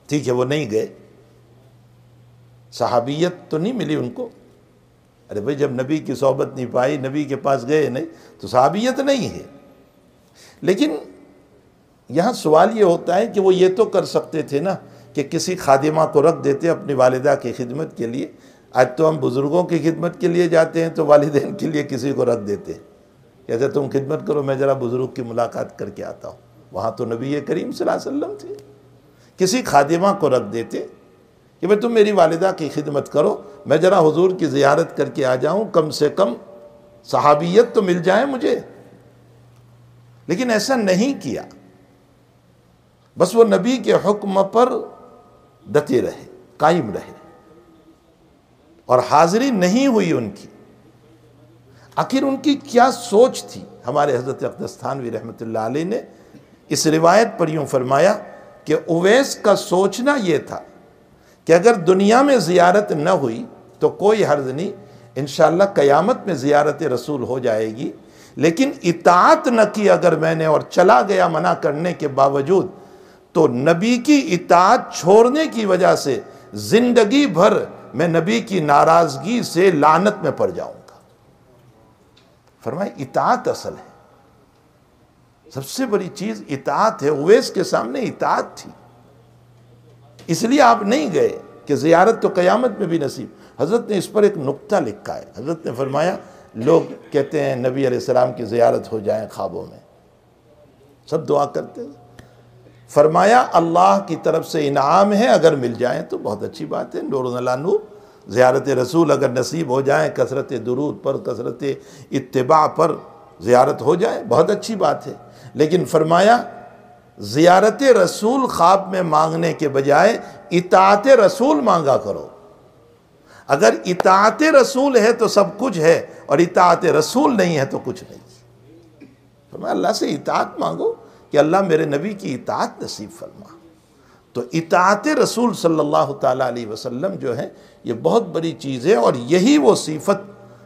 ٹھیک ہے، وہ نہیں گئے، صحابیت تو نہیں ملی ان کو۔ ارے بھائی جب نبی کی صحبت نہیں پائی، نبی کے پاس گئے نہیں، تو صحابیت نہیں ہے۔ لیکن یہاں سوال یہ ہوتا ہے کہ وہ یہ تو کر سکتے تھے نا کہ کسی خادمہ کو رکھ دیتے اپنی والدہ کی خدمت کے لیے۔ آج تو ہم بزرگوں کی خدمت کے لیے جاتے ہیں تو والدین کے لیے کسی کو رکھ دیتے ہیں، کہتے تم خدمت کرو، میں ذرا بزرگ کی ملاقات کر کے آتا ہوں۔ وہاں تو نبی کریم صلی اللہ علیہ وسلم تھے، کسی خادمہ کو رکھ دیتے کہ بھئی تم میری والدہ کی خدمت کرو، میں ذرا حضور کی زیارت کر کے آ جاؤں، کم سے کم صحابیت تو مل جائے مجھے۔ لیکن ایسا نہیں کیا، بس وہ نبی کے حکم پر ڈٹے رہے، قائم رہے، اور حاضری نہیں ہوئی ان کی۔ آخر ان کی کیا سوچ تھی؟ ہمارے حضرت اقدس تھانوی رحمۃ اللہ علیہ نے اس روایت پر یوں فرمایا کہ اویس کا سوچنا یہ تھا کہ اگر دنیا میں زیارت نہ ہوئی تو کوئی حرج نہیں، انشاءاللہ قیامت میں زیارت رسول ہو جائے گی، لیکن اطاعت نہ کی اگر میں نے اور چلا گیا منع کرنے کے باوجود، تو نبی کی اطاعت چھوڑنے کی وجہ سے زندگی بھر میں نبی کی ناراضگی سے لعنت میں پڑ جاؤں گا۔ فرمائے اطاعت اصل ہے، سب سے بڑی چیز اطاعت ہے۔ اویس کے سامنے اطاعت تھی، اس لیے آپ نہیں گئے کہ زیارت تو قیامت میں بھی نصیب۔ حضرت نے اس پر ایک نکتہ لکھا ہے، حضرت نے فرمایا لوگ کہتے ہیں نبی علیہ السلام کی زیارت ہو جائیں خوابوں میں، سب دعا کرتے ہیں۔ فرمایا اللہ کی طرف سے انعام ہے، اگر مل جائیں تو بہت اچھی بات ہے، نور علی نور، زیارت رسول اگر نصیب ہو جائیں، کثرت درود پر، کثرت اتباع پر زیارت ہو جائے، بہت اچھی بات ہے۔ لیکن فرمایا زیارت رسول خواب میں مانگنے کے بجائے اطاعت رسول مانگا کرو۔ اگر اطاعت رسول ہے تو سب کچھ ہے، اور اطاعت رسول نہیں ہے تو کچھ نہیں۔ فرمایا اللہ سے اطاعت مانگو کہ اللہ میرے نبی کی اطاعت نصیب فرما۔ تو اطاعت رسول صلی اللہ تعالیٰ علیہ وسلم جو ہے یہ بہت بڑی چیز ہے، اور یہی وہ صفت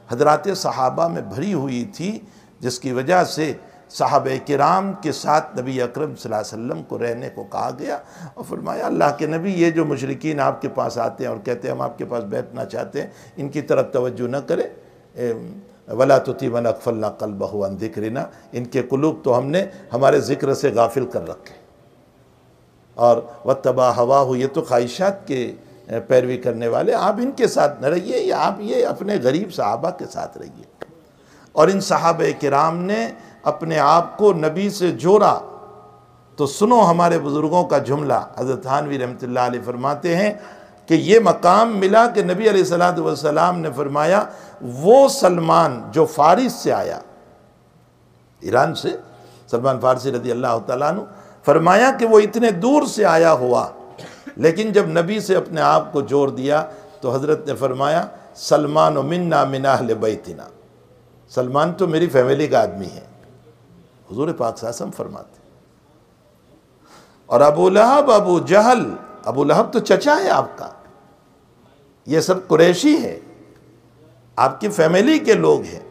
حضرات صحابہ میں بھری ہوئی تھی جس کی وجہ سے صحابہ کرام کے ساتھ نبی اکرم صلی اللہ علیہ وسلم کو رہنے کو کہا گیا، اور فرمایا اللہ کے نبی یہ جو مشرکین آپ کے پاس آتے ہیں اور کہتے ہیں ہم آپ کے پاس بیٹھنا چاہتے ہیں، ان کی طرف توجہ نہ کریں۔ وَلَا تُطِعْ مَنْ أَغْفَلْنَا قَلْبَهُ عَنْ ذِكْرِنَا، ان کے قلوب تو ہم نے ہمارے ذکر سے غافل کر رکھے۔ اور وَاتَّبَعَ هَوَاهُ، یہ تو خواہشات کے پیروی کرنے والے، آپ ان کے ساتھ نہ رہیے، یا آپ یہ اپنے غریب صحابہ کے ساتھ رہیے۔ اور ان صحابہ کرام نے اپنے آپ کو نبی سے جوڑا۔ تو سنو ہمارے بزرگوں کا جملہ، حضرت تھانوی رحمۃ اللہ علیہ فرماتے ہیں کہ یہ مقام ملا کہ نبی علیہ السلام نے فرمایا وہ سلمان جو فارس سے آیا، ایران سے سلمان فارسی رضی اللہ تعالیٰ عنہ، فرمایا کہ وہ اتنے دور سے آیا ہوا، لیکن جب نبی سے اپنے آپ کو جوڑ دیا تو حضرت نے فرمایا سلمان منا من اہل بیتنا، سلمان تو میری فیملی کا آدمی ہے، حضور پاک صلی اللہ علیہ وسلم فرماتے۔ اور ابو لہب، ابو جہل، ابو لہب تو چچا ہے آپ کا، یہ سب قریشی ہے، آپ کی فیملی کے لوگ ہیں،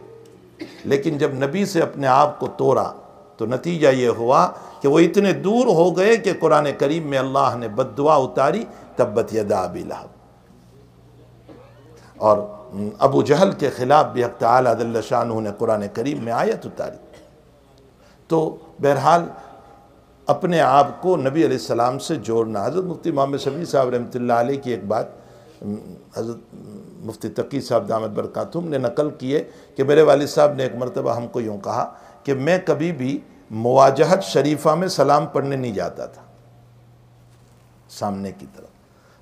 لیکن جب نبی سے اپنے آپ کو توڑا تو نتیجہ یہ ہوا کہ وہ اتنے دور ہو گئے کہ قرآن کریم میں اللہ نے بد دعا اتاری، تبت یدا ابی لہب۔ اور ابو جہل کے خلاف بھی حق تعالیٰ جل شانہ نے قرآن کریم میں آیت اتاری۔ تو بہرحال اپنے آپ کو نبی علیہ السلام سے جوڑنا۔ حضرت مفتی محمد شفیع صاحب رحمۃ اللہ علیہ کی ایک بات حضرت مفتی تقی صاحب دامت برکاتہم نے نقل کی ہے کہ میرے والد صاحب نے ایک مرتبہ ہم کو یوں کہا کہ میں کبھی بھی مواجہت شریفہ میں سلام پڑھنے نہیں جاتا تھا سامنے کی طرف۔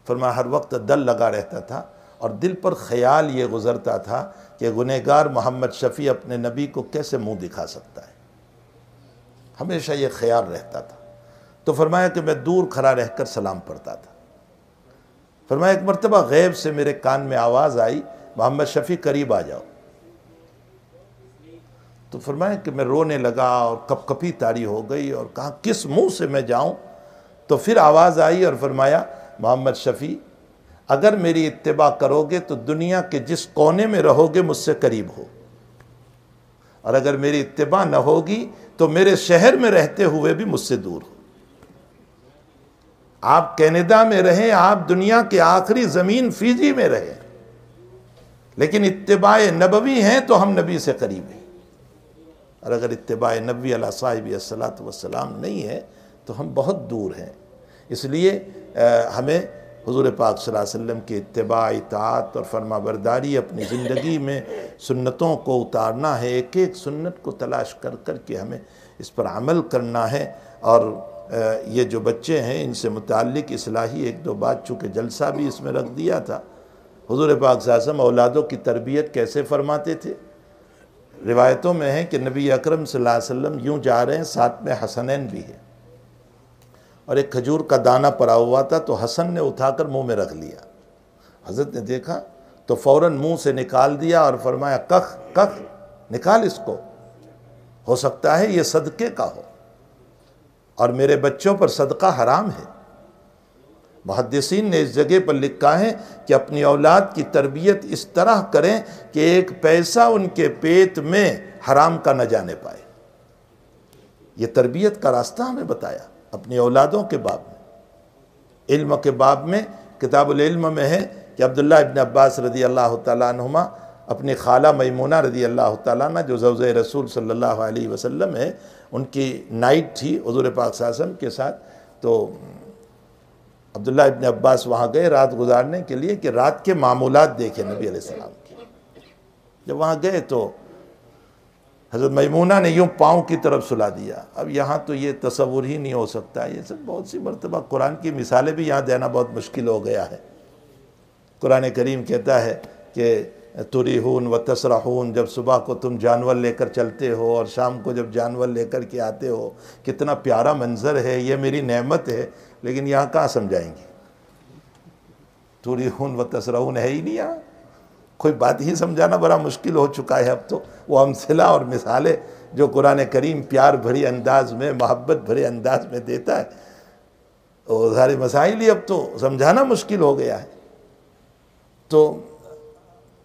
فرمایا ہر وقت دل لگا رہتا تھا اور دل پر خیال یہ گزرتا تھا کہ گنہگار محمد شفیع اپنے نبی کو کیسے منہ دکھا سکتا ہے، ہمیشہ یہ خیال رہتا تھا۔ تو فرمایا کہ میں دور کھڑا رہ کر سلام پڑھتا تھا۔ فرمایا ایک مرتبہ غیب سے میرے کان میں آواز آئی محمد شفیع قریب آ جاؤ۔ تو فرمایا کہ میں رونے لگا اور کپ کپی طاری ہو گئی اور کہا کس منہ سے میں جاؤں؟ تو پھر آواز آئی اور فرمایا محمد شفیع اگر میری اتباع کرو گے تو دنیا کے جس کونے میں رہو گے مجھ سے قریب ہو، اور اگر میری اتباع نہ ہوگی تو میرے شہر میں رہتے ہوئے بھی مجھ سے دور ہو۔ آپ کینیڈا میں رہیں، آپ دنیا کے آخری زمین فیجی میں رہیں، لیکن اتباع نبوی ہیں تو ہم نبی سے قریب ہیں، اور اگر اتباع نبوی علیہ صاحب الصلاۃ والسلام نہیں ہے تو ہم بہت دور ہیں۔ اس لیے ہمیں حضور پاک صلی اللہ علیہ وسلم کی اتباع، اطاعت اور فرما برداری اپنی زندگی میں سنتوں کو اتارنا ہے، ایک ایک سنت کو تلاش کر کر کے ہمیں اس پر عمل کرنا ہے۔ اور یہ جو بچے ہیں ان سے متعلق اصلاحی ایک دو بات، چونکہ جلسہ بھی اس میں رکھ دیا تھا۔ حضور پاک صلی اللہ علیہ وسلم اولادوں کی تربیت کیسے فرماتے تھے؟ روایتوں میں ہے کہ نبی اکرم صلی اللہ علیہ وسلم یوں جا رہے ہیں، ساتھ میں حسنین بھی ہے، اور ایک کھجور کا دانہ پڑا ہوا تھا تو حسن نے اٹھا کر منہ میں رکھ لیا۔ حضرت نے دیکھا تو فوراً منہ سے نکال دیا اور فرمایا کخ کخ، نکال اس کو، ہو سکتا ہے یہ صدقے کا ہو، اور میرے بچوں پر صدقہ حرام ہے۔ محدثین نے اس جگہ پر لکھا ہے کہ اپنی اولاد کی تربیت اس طرح کریں کہ ایک پیسہ ان کے پیٹ میں حرام کا نہ جانے پائے۔ یہ تربیت کا راستہ ہمیں بتایا اپنی اولادوں کے باب میں۔ علم کے باب میں کتاب العلم میں ہے کہ عبداللہ ابن عباس رضی اللہ تعالیٰ عنہما اپنی خالہ میمونہ رضی اللہ تعالیٰ عنہ جو زوجہ رسول صلی اللہ علیہ وسلم ہے، ان کی نائٹ تھی حضور پاک صلی اللہ علیہ وسلم کے ساتھ، تو عبداللہ ابن عباس وہاں گئے رات گزارنے کے لیے کہ رات کے معمولات دیکھیں نبی علیہ السلام کی۔ جب وہاں گئے تو حضرت میمونہ نے یوں پاؤں کی طرف سلا دیا۔ اب یہاں تو یہ تصور ہی نہیں ہو سکتا، یہ سب بہت سی مرتبہ قرآن کی مثالیں بھی یہاں دینا بہت مشکل ہو گیا ہے۔ قرآن کریم کہتا ہے کہ تریحون و تسرحون، جب صبح کو تم جانور لے کر چلتے ہو اور شام کو جب جانور لے کر کے آتے ہو، کتنا پیارا منظر ہے، یہ میری نعمت ہے، لیکن یہاں کہاں سمجھائیں گے؟ تریحون و تسرحون ہے ہی نہیں یہاں، کوئی بات ہی سمجھانا بڑا مشکل ہو چکا ہے اب تو۔ وہ امثلہ اور مثالیں جو قرآن کریم پیار بھری انداز میں، محبت بھرے انداز میں دیتا ہے، وہ سارے مسائل ہی اب تو سمجھانا مشکل ہو گیا ہے۔ تو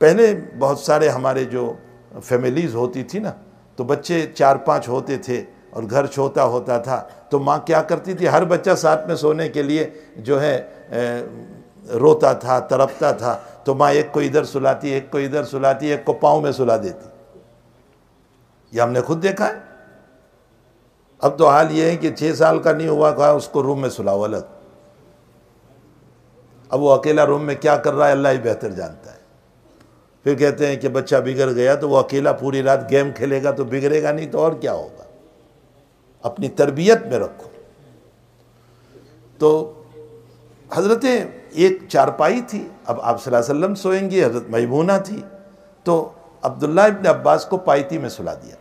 پہلے بہت سارے ہمارے جو فیملیز ہوتی تھی نا، تو بچے 4-5 ہوتے تھے اور گھر چھوٹا ہوتا تھا، تو ماں کیا کرتی تھی، ہر بچہ ساتھ میں سونے کے لیے جو ہے روتا تھا، تڑپتا تھا، تو ماں ایک کو ادھر سلاتی، ایک کو ادھر سلاتی، ایک کو پاؤں میں سلا دیتی۔ یہ ہم نے خود دیکھا ہے۔ اب تو حال یہ ہے کہ 6 سال کا نہیں ہوا کہا اس کو روم میں سلاؤ الگ۔ اب وہ اکیلا روم میں کیا کر رہا ہے اللہ ہی بہتر جانتا ہے۔ پھر کہتے ہیں کہ بچہ بگڑ گیا تو وہ اکیلا پوری رات گیم کھیلے گا تو بگڑے گا نہیں تو اور کیا ہوگا؟ اپنی تربیت میں رکھو۔ تو حضرت ایک چارپائی تھی، اب آپ صلی اللہ علیہ وسلم سوئیں گے، حضرت میمونہ تھی، تو عبداللہ ابن عباس کو پائتی میں سلا دیا،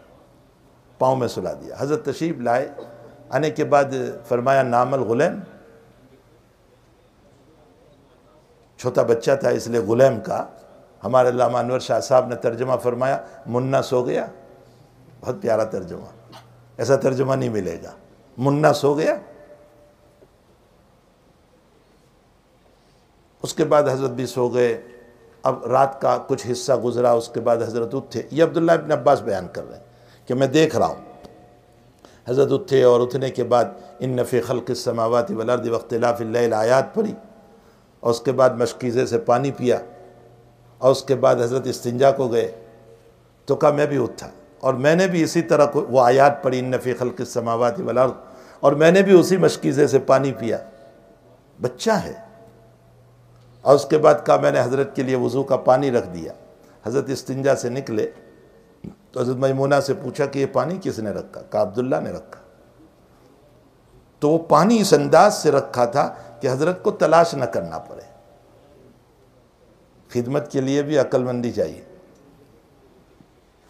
پاؤں میں سلا دیا۔ حضرت تشریف لائے، آنے کے بعد فرمایا نام الغلام، چھوٹا بچہ تھا اس لیے غلام کا، ہمارے علامہ انور شاہ صاحب نے ترجمہ فرمایا منا سو گیا۔ بہت پیارا ترجمہ، ایسا ترجمہ نہیں ملے گا، منا سو گیا۔ اس کے بعد حضرت بھی سو گئے۔ اب رات کا کچھ حصہ گزرا، اس کے بعد حضرت اٹھے۔ یہ عبداللہ ابن عباس بیان کر رہے ہیں کہ میں دیکھ رہا ہوں۔ حضرت اٹھے اور اٹھنے کے بعد ان فی خلق السماوات والارض واختلاف اللیل آیات پڑھی، اور اس کے بعد مشکیزے سے پانی پیا، اور اس کے بعد حضرت استنجا کو گئے۔ تو کہا میں بھی اٹھا اور میں نے بھی اسی طرح وہ آیات پڑھی ان فی خلق السماوات والارض، اور میں نے بھی اسی مشکیزے سے پانی پیا۔ بچہ ہے۔ اور اس کے بعد کہا میں نے حضرت کے لیے وضو کا پانی رکھ دیا۔ حضرت استنجا سے نکلے تو حضرت میمونہ سے پوچھا کہ یہ پانی کس نے رکھا؟ کہا عبداللہ نے رکھا۔ تو وہ پانی اس انداز سے رکھا تھا کہ حضرت کو تلاش نہ کرنا پڑے۔ خدمت کے لیے بھی عقل مندی چاہیے۔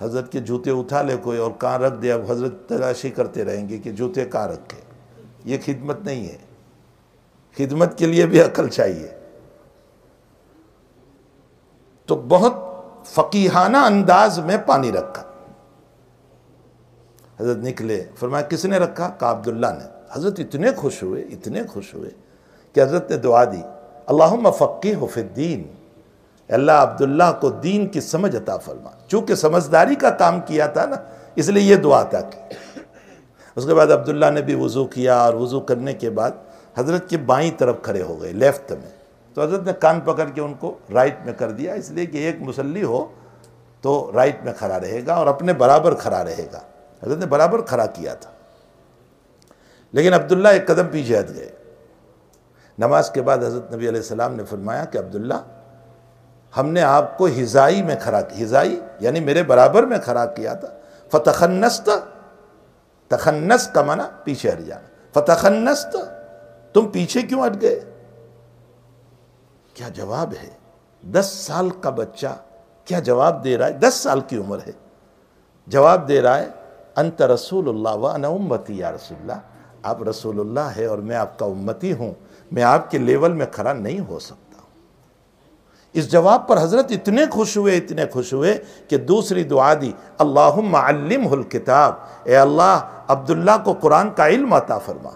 حضرت کے جوتے اٹھا لے کوئی اور کہاں رکھ دے، اب حضرت تلاشی کرتے رہیں گے کہ جوتے کہاں رکھے۔ یہ خدمت نہیں ہے۔ خدمت کے لیے بھی عقل چاہیے۔ تو بہت فقیہانہ انداز میں پانی رکھا۔ حضرت نکلے، فرمایا کس نے رکھا؟ کہا عبداللہ نے۔ حضرت اتنے خوش ہوئے کہ حضرت نے دعا دی اللہم فقہہ فی الدین، اللہ عبداللہ کو دین کی سمجھ عطا فرما۔ چونکہ سمجھداری کا کام کیا تھا نا، اس لیے یہ دعا عطا کی۔ اس کے بعد عبداللہ نے بھی وضو کیا، اور وضو کرنے کے بعد حضرت کے بائیں طرف کھڑے ہو گئے، لیفٹ میں۔ تو حضرت نے کان پکڑ کے ان کو رائٹ میں کر دیا، اس لیے کہ ایک مصلی ہو تو رائٹ میں کھڑا رہے گا اور اپنے برابر کھڑا رہے گا۔ حضرت نے برابر کھڑا کیا تھا، لیکن عبداللہ ایک قدم پیچھے ہٹ گئے۔ نماز کے بعد حضرت نبی علیہ السلام نے فرمایا کہ عبداللہ ہم نے آپ کو ہزائی میں کھڑا کیا، ہزائی یعنی میرے برابر میں کھڑا کیا تھا، فتخنست، تخنس کا معنی پیچھے ہٹ جانا، فتخنست، تم پیچھے کیوں ہٹ گئے؟ کیا جواب ہے! 10 سال کا بچہ کیا جواب دے رہا ہے، 10 سال کی عمر ہے، جواب دے رہا ہے انت رسول اللہ وانا امتی یا رسول اللہ، آپ رسول اللہ ہے اور میں آپ کا امتی ہوں، میں آپ کے لیول میں کھڑا نہیں ہو سکتا۔ اس جواب پر حضرت اتنے خوش ہوئے کہ دوسری دعا دی اللہم علمہ الکتاب، اے اللہ عبداللہ کو قرآن کا علم عطا فرما۔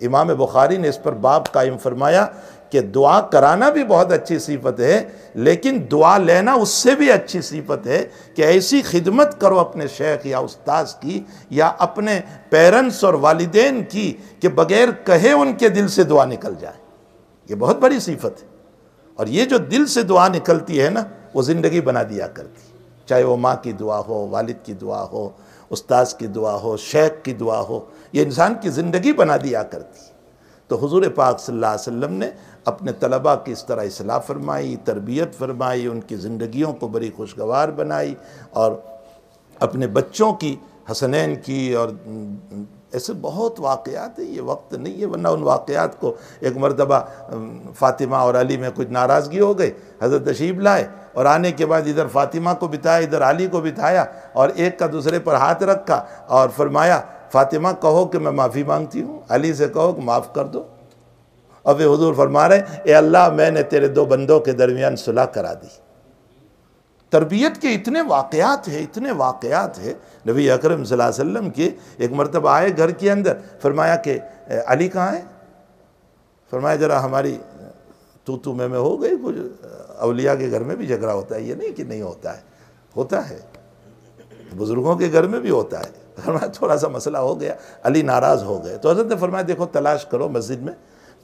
امام بخاری نے اس پر باب قائم فرمایا کہ دعا کرانا بھی بہت اچھی صفت ہے، لیکن دعا لینا اس سے بھی اچھی صفت ہے کہ ایسی خدمت کرو اپنے شیخ یا استاذ کی یا اپنے پیرنٹس اور والدین کی کہ بغیر کہے ان کے دل سے دعا نکل جائے۔ یہ بہت بڑی صفت ہے، اور یہ جو دل سے دعا نکلتی ہے نا، وہ زندگی بنا دیا کرتی، چاہے وہ ماں کی دعا ہو، والد کی دعا ہو، استاذ کی دعا ہو، شیخ کی دعا ہو، یہ انسان کی زندگی بنا دیا کرتی۔ تو حضور پاک صلی اللہ علیہ وسلم نے اپنے طلباء کی اس طرح اصلاح فرمائی، تربیت فرمائی، ان کی زندگیوں کو بڑی خوشگوار بنائی، اور اپنے بچوں کی، حسنین کی اور ایسے بہت واقعات ہیں، یہ وقت نہیں ہے، ورنہ ان واقعات کو ایک مرتبہ فاطمہ اور علی میں کچھ ناراضگی ہو گئی، حضرت تشریف لائے اور آنے کے بعد ادھر فاطمہ کو بٹھایا ادھر علی کو بٹھایا اور ایک کا دوسرے پر ہاتھ رکھا اور فرمایا فاطمہ کہو کہ میں معافی مانگتی ہوں، علی سے کہو کہ معاف کر دو۔ اب حضور فرما رہے ہیں اے اللہ میں نے تیرے دو بندوں کے درمیان صلح کرا دی۔ تربیت کے اتنے واقعات ہیں نبی اکرم صلی اللہ علیہ وسلم کے ایک مرتبہ آئے گھر کے اندر، فرمایا کہ علی کہاں ہے؟ فرمایا ذرا ہماری تو میں ہو گئی، کچھ اولیاء کے گھر میں بھی جھگڑا ہوتا ہے، یہ نہیں کہ نہیں ہوتا ہے بزرگوں کے گھر میں بھی ہوتا ہے۔ فرمایا تھوڑا سا مسئلہ ہو گیا، علی ناراض ہو گئے تو حضرت نے فرمایا دیکھو تلاش کرو مسجد میں،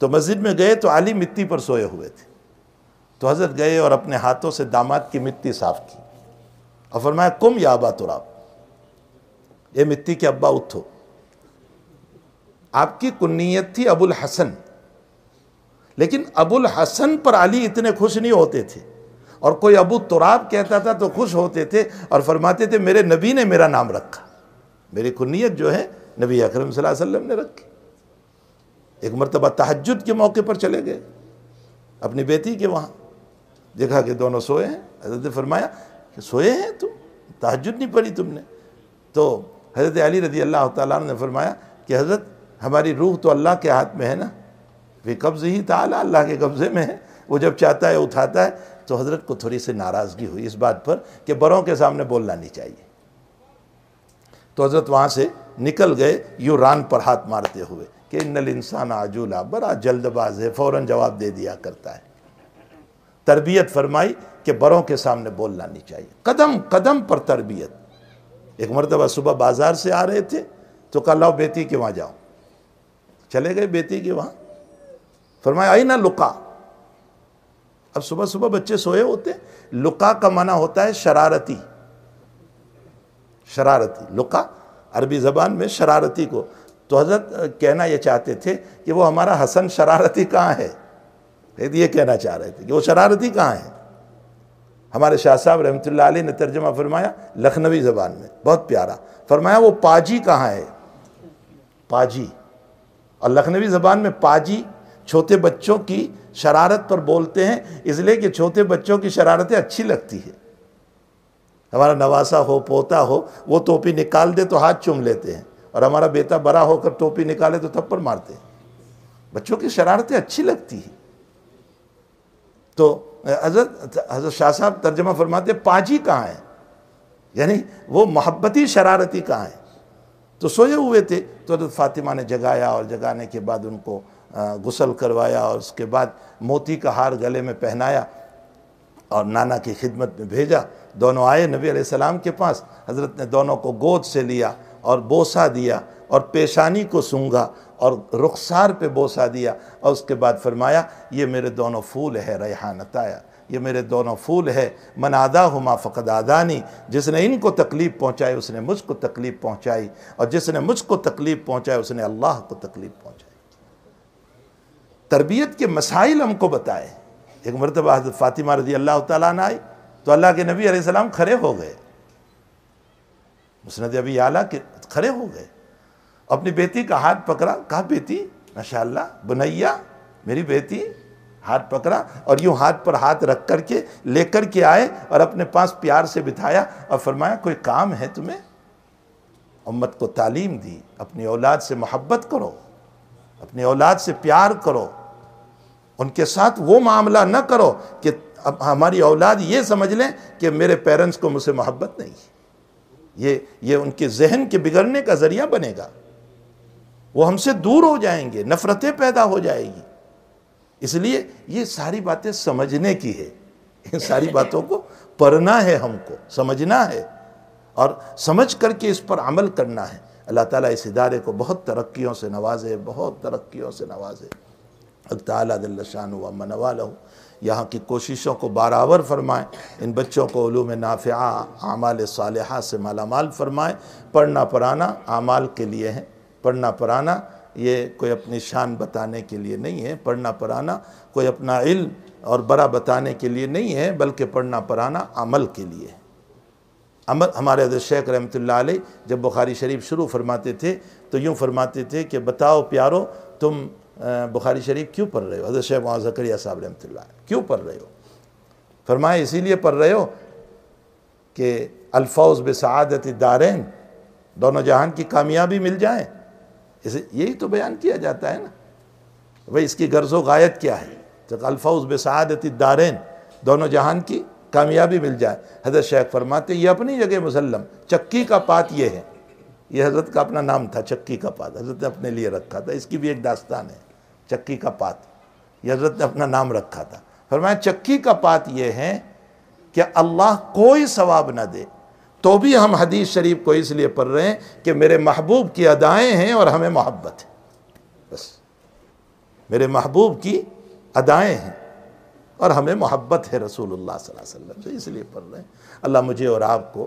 تو مسجد میں گئے تو علی مٹی پر سوئے ہوئے تھے، تو حضرت گئے اور اپنے ہاتھوں سے داماد کی مٹی صاف کی اور فرمایا قم یا ابا تراب، یہ مٹی کے ابا اٹھو۔ آپ کی کنیت تھی ابو الحسن، لیکن ابو الحسن پر علی اتنے خوش نہیں ہوتے تھے، اور کوئی ابو تراب کہتا تھا تو خوش ہوتے تھے اور فرماتے تھے میرے نبی نے میرا نام رکھا، میری کنیت جو ہے نبی اکرم صلی اللہ علیہ وسلم نے رکھی۔ ایک مرتبہ تہجد کے موقع پر چلے گئے اپنی بیٹی کے وہاں، دیکھا کہ دونوں سوئے ہیں، حضرت نے فرمایا کہ سوئے ہیں تم، تہجد نہیں پڑھی تم نے؟ تو حضرت علی رضی اللہ تعالیٰ عنہ نے فرمایا کہ حضرت ہماری روح تو اللہ کے ہاتھ میں ہے نا، فی قبضہ تعالی، اللہ کے قبضے میں ہے، وہ جب چاہتا ہے اٹھاتا ہے۔ تو حضرت کو تھوڑی سی ناراضگی ہوئی اس بات پر کہ بڑوں کے سامنے بولنا نہیں چاہیے، تو حضرت وہاں سے نکل گئے یوں ران پر ہاتھ مارتے ہوئے کہ ان الانسان عجولا، بڑا جلد باز ہے، فوراً جواب دے دیا کرتا ہے۔ تربیت فرمائی کہ بڑوں کے سامنے بولنا نہیں چاہیے، قدم قدم پر تربیت۔ ایک مرتبہ صبح بازار سے آ رہے تھے تو کہا لاؤ بیٹی کے وہاں جاؤ، چلے گئے بیٹی کے وہاں، فرمایا آئی نہ لقا۔ اب صبح صبح بچے سوئے ہوتے، لقا کا معنی ہوتا ہے شرارتی، لقا عربی زبان میں شرارتی کو، تو حضرت کہنا یہ چاہتے تھے کہ وہ ہمارا حسن شرارتی کہاں ہے، یہ کہنا چاہ رہے تھے کہ وہ شرارتی کہاں ہے۔ ہمارے شاہ صاحب رحمۃ اللہ علیہ نے ترجمہ فرمایا لکھنوی زبان میں، بہت پیارا، فرمایا وہ پاجی کہاں ہے، پاجی، اور لکھنوی زبان میں پاجی چھوٹے بچوں کی شرارت پر بولتے ہیں، اس لیے کہ چھوٹے بچوں کی شرارتیں اچھی لگتی ہے۔ ہمارا نواسا ہو پوتا ہو وہ ٹوپی نکال دے تو ہاتھ چوم لیتے ہیں، اور ہمارا بیٹا بڑا ہو کر ٹوپی نکالے تو تھپڑ مارتے ہیں، بچوں کی شرارتیں اچھی لگتی ہیں۔ تو حضرت شاہ صاحب ترجمہ فرماتے پاجی کہاں ہے، یعنی وہ محبتی شرارتی کہاں ہے۔ تو سوئے ہوئے تھے تو حضرت فاطمہ نے جگایا اور جگانے کے بعد ان کو غسل کروایا اور اس کے بعد موتی کا ہار گلے میں پہنایا اور نانا کی خدمت میں بھیجا۔ دونوں آئے نبی علیہ السلام کے پاس، حضرت نے دونوں کو گود سے لیا اور بوسہ دیا اور پیشانی کو سونگھا اور رخسار پہ بوسہ دیا، اور اس کے بعد فرمایا یہ میرے دونوں پھول ہے ریحانتایا، یہ میرے دونوں پھول ہے، من آداہما فقد آدانی، جس نے ان کو تکلیف پہنچائی اس نے مجھ کو تکلیف پہنچائی، اور جس نے مجھ کو تکلیف پہنچائی اس نے اللہ کو تکلیف پہنچائی۔ تربیت کے مسائل ہم کو بتائے۔ ایک مرتبہ حضرت فاطمہ رضی اللہ تعالیٰ عنہ آئی تو اللہ کے نبی علیہ السلام کھڑے ہو گئے، مسند ابی اعلیٰ کے کھڑے ہو گئے، اپنی بیٹی کا ہاتھ پکڑا، کہا بیٹی ماشاءاللہ بنیا، میری بیٹی، ہاتھ پکڑا اور یوں ہاتھ پر ہاتھ رکھ کر کے لے کر کے آئے اور اپنے پاس پیار سے بٹھایا اور فرمایا کوئی کام ہے تمہیں؟ امت کو تعلیم دی، اپنی اولاد سے محبت کرو، اپنی اولاد سے پیار کرو، ان کے ساتھ وہ معاملہ نہ کرو کہ اب ہماری اولاد یہ سمجھ لیں کہ میرے پیرنٹس کو مجھ سے محبت نہیں، یہ ان کے ذہن کے بگڑنے کا ذریعہ بنے گا، وہ ہم سے دور ہو جائیں گے، نفرتیں پیدا ہو جائے گی۔ اس لیے یہ ساری باتیں سمجھنے کی ہے، ان ساری باتوں کو پڑھنا ہے، ہم کو سمجھنا ہے اور سمجھ کر کے اس پر عمل کرنا ہے۔ اللہ تعالیٰ اس ادارے کو بہت ترقیوں سے نوازے، بہت ترقیوں سے نوازے۔ اللہ تعالیٰ جل شانہ و من والہ یہاں کی کوششوں کو برابر فرمائیں، ان بچوں کو علوم نافعہ، اعمال صالحہ سے مالا مال فرمائیں۔ پڑھنا پڑھانا اعمال کے لیے ہے، پڑھنا پڑھانا یہ کوئی اپنی شان بتانے کے لیے نہیں ہے، پڑھنا پڑھانا کوئی اپنا علم اور بڑا بتانے کے لیے نہیں ہے، بلکہ پڑھنا پڑھانا عمل کے لیے ہے۔ ہمارے حضرت شیخ رحمۃ اللہ علیہ جب بخاری شریف شروع فرماتے تھے تو یوں فرماتے تھے کہ بتاؤ پیارو تم بخاری شریف کیوں پڑھ رہے ہو؟ حضرت شیخ محمد زکریا صاحب رحمۃ اللہ علیہ کیوں پڑھ رہے ہو؟ فرمایا اسی لیے پڑھ رہے ہو کہ الفوز بسعادت الدارین، دونوں جہان کی کامیابی مل جائیں. یہی تو بیان کیا جاتا ہے نا بھئی، اس کی غرض و غایت کیا ہے؟ تو الفوز بسعادت الدارین، دونوں جہان کی کامیابی مل جائے. حضرت شیخ فرماتے یہ اپنی جگہ مسلم، چکی کا پات یہ ہے. یہ حضرت کا اپنا نام تھا، چکی کا پات، حضرت نے اپنے لیے رکھا تھا. اس کی بھی ایک داستان ہے، چکی کا پات، یہ حضرت نے اپنا نام رکھا تھا. فرمایا چکی کا پات یہ ہے کہ اللہ کوئی ثواب نہ دے تو بھی ہم حدیث شریف کو اس لیے پڑھ رہے ہیں کہ میرے محبوب کی ادائیں ہیں اور ہمیں محبت ہے. بس میرے محبوب کی ادائیں ہیں اور ہمیں محبت ہے رسول اللہ صلی اللہ علیہ وسلم سے، اس لیے پڑھ رہے ہیں. اللہ مجھے اور آپ کو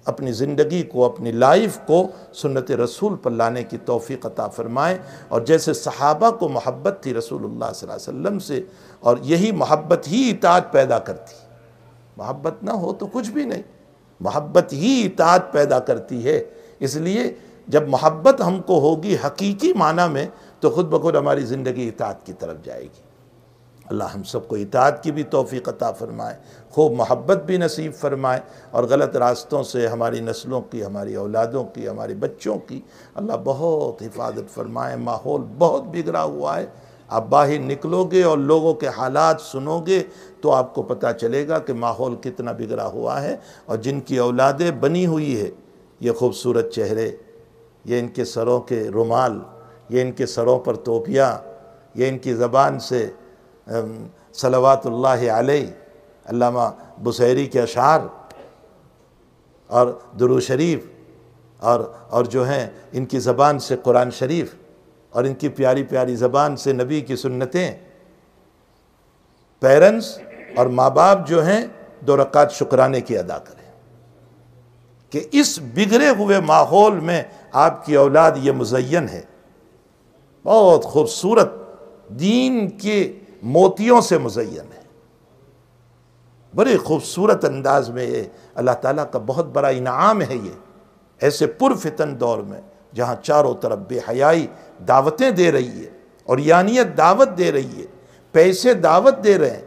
اپنی زندگی کو، اپنی لائف کو سنت رسول پر لانے کی توفیق عطا فرمائے. اور جیسے صحابہ کو محبت تھی رسول اللہ صلی اللہ علیہ وسلم سے، اور یہی محبت ہی اطاعت پیدا کرتی. محبت نہ ہو تو کچھ بھی نہیں، محبت ہی اطاعت پیدا کرتی ہے. اس لیے جب محبت ہم کو ہوگی حقیقی معنی میں تو خود بخود ہماری زندگی اطاعت کی طرف جائے گی. اللہ ہم سب کو اطاعت کی بھی توفیق عطا فرمائے، خوب محبت بھی نصیب فرمائے، اور غلط راستوں سے ہماری نسلوں کی، ہماری اولادوں کی، ہمارے بچوں کی اللہ بہت حفاظت فرمائے. ماحول بہت بگڑا ہوا ہے. آپ باہر نکلو گے اور لوگوں کے حالات سنو گے تو آپ کو پتہ چلے گا کہ ماحول کتنا بگڑا ہوا ہے. اور جن کی اولادیں بنی ہوئی ہے، یہ خوبصورت چہرے، یہ ان کے سروں کے رومال، یہ ان کے سروں پر ٹوپیاں، یہ ان کی زبان سے صلوات اللہ علیہ، علامہ بصیری کے اشعار اور درود شریف، اور جو ہیں ان کی زبان سے قرآن شریف، اور ان کی پیاری پیاری زبان سے نبی کی سنتیں. پیرنٹس اور ماں باپ جو ہیں 2 رکعت شکرانے کی ادا کریں کہ اس بگڑے ہوئے ماحول میں آپ کی اولاد یہ مزین ہے، بہت خوبصورت دین کے موتیوں سے مزین ہے. بڑے خوبصورت انداز میں یہ اللہ تعالیٰ کا بہت بڑا انعام ہے. یہ ایسے پرفتن دور میں جہاں چاروں طرف بے حیائی دعوتیں دے رہی ہے، اور یانیت دعوت دے رہی ہے، پیسے دعوت دے رہے ہیں،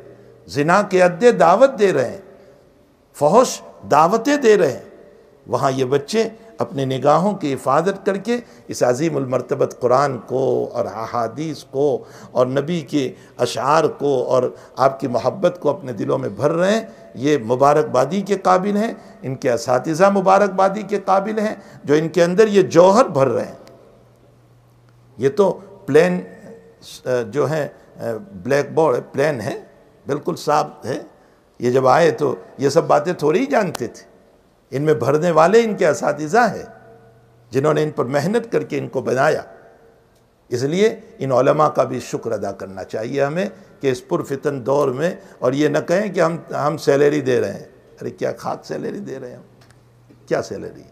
زنا کے اڈے دعوت دے رہے ہیں، فحش دعوتیں دے رہے ہیں، وہاں یہ بچے اپنی نگاہوں کی حفاظت کر کے اس عظیم المرتبت قرآن کو اور احادیث کو اور نبی کے اشعار کو اور آپ کی محبت کو اپنے دلوں میں بھر رہے ہیں. یہ مبارکبادی کے قابل ہیں، ان کے اساتذہ مبارکبادی کے قابل ہیں جو ان کے اندر یہ جوہر بھر رہے ہیں. یہ تو پلین جو ہے بلیک بورڈ پلین ہے، بالکل صاف ہے. یہ جب آئے تو یہ سب باتیں تھوڑی ہی جانتے تھے. ان میں بھرنے والے ان کے اساتذہ ہیں جنہوں نے ان پر محنت کر کے ان کو بنایا. اس لیے ان علماء کا بھی شکر ادا کرنا چاہیے ہمیں کہ اس پرفتن دور میں، اور یہ نہ کہیں کہ ہم سیلری دے رہے ہیں. ارے کیا خاک سیلری دے رہے ہیں؟ کیا سیلری؟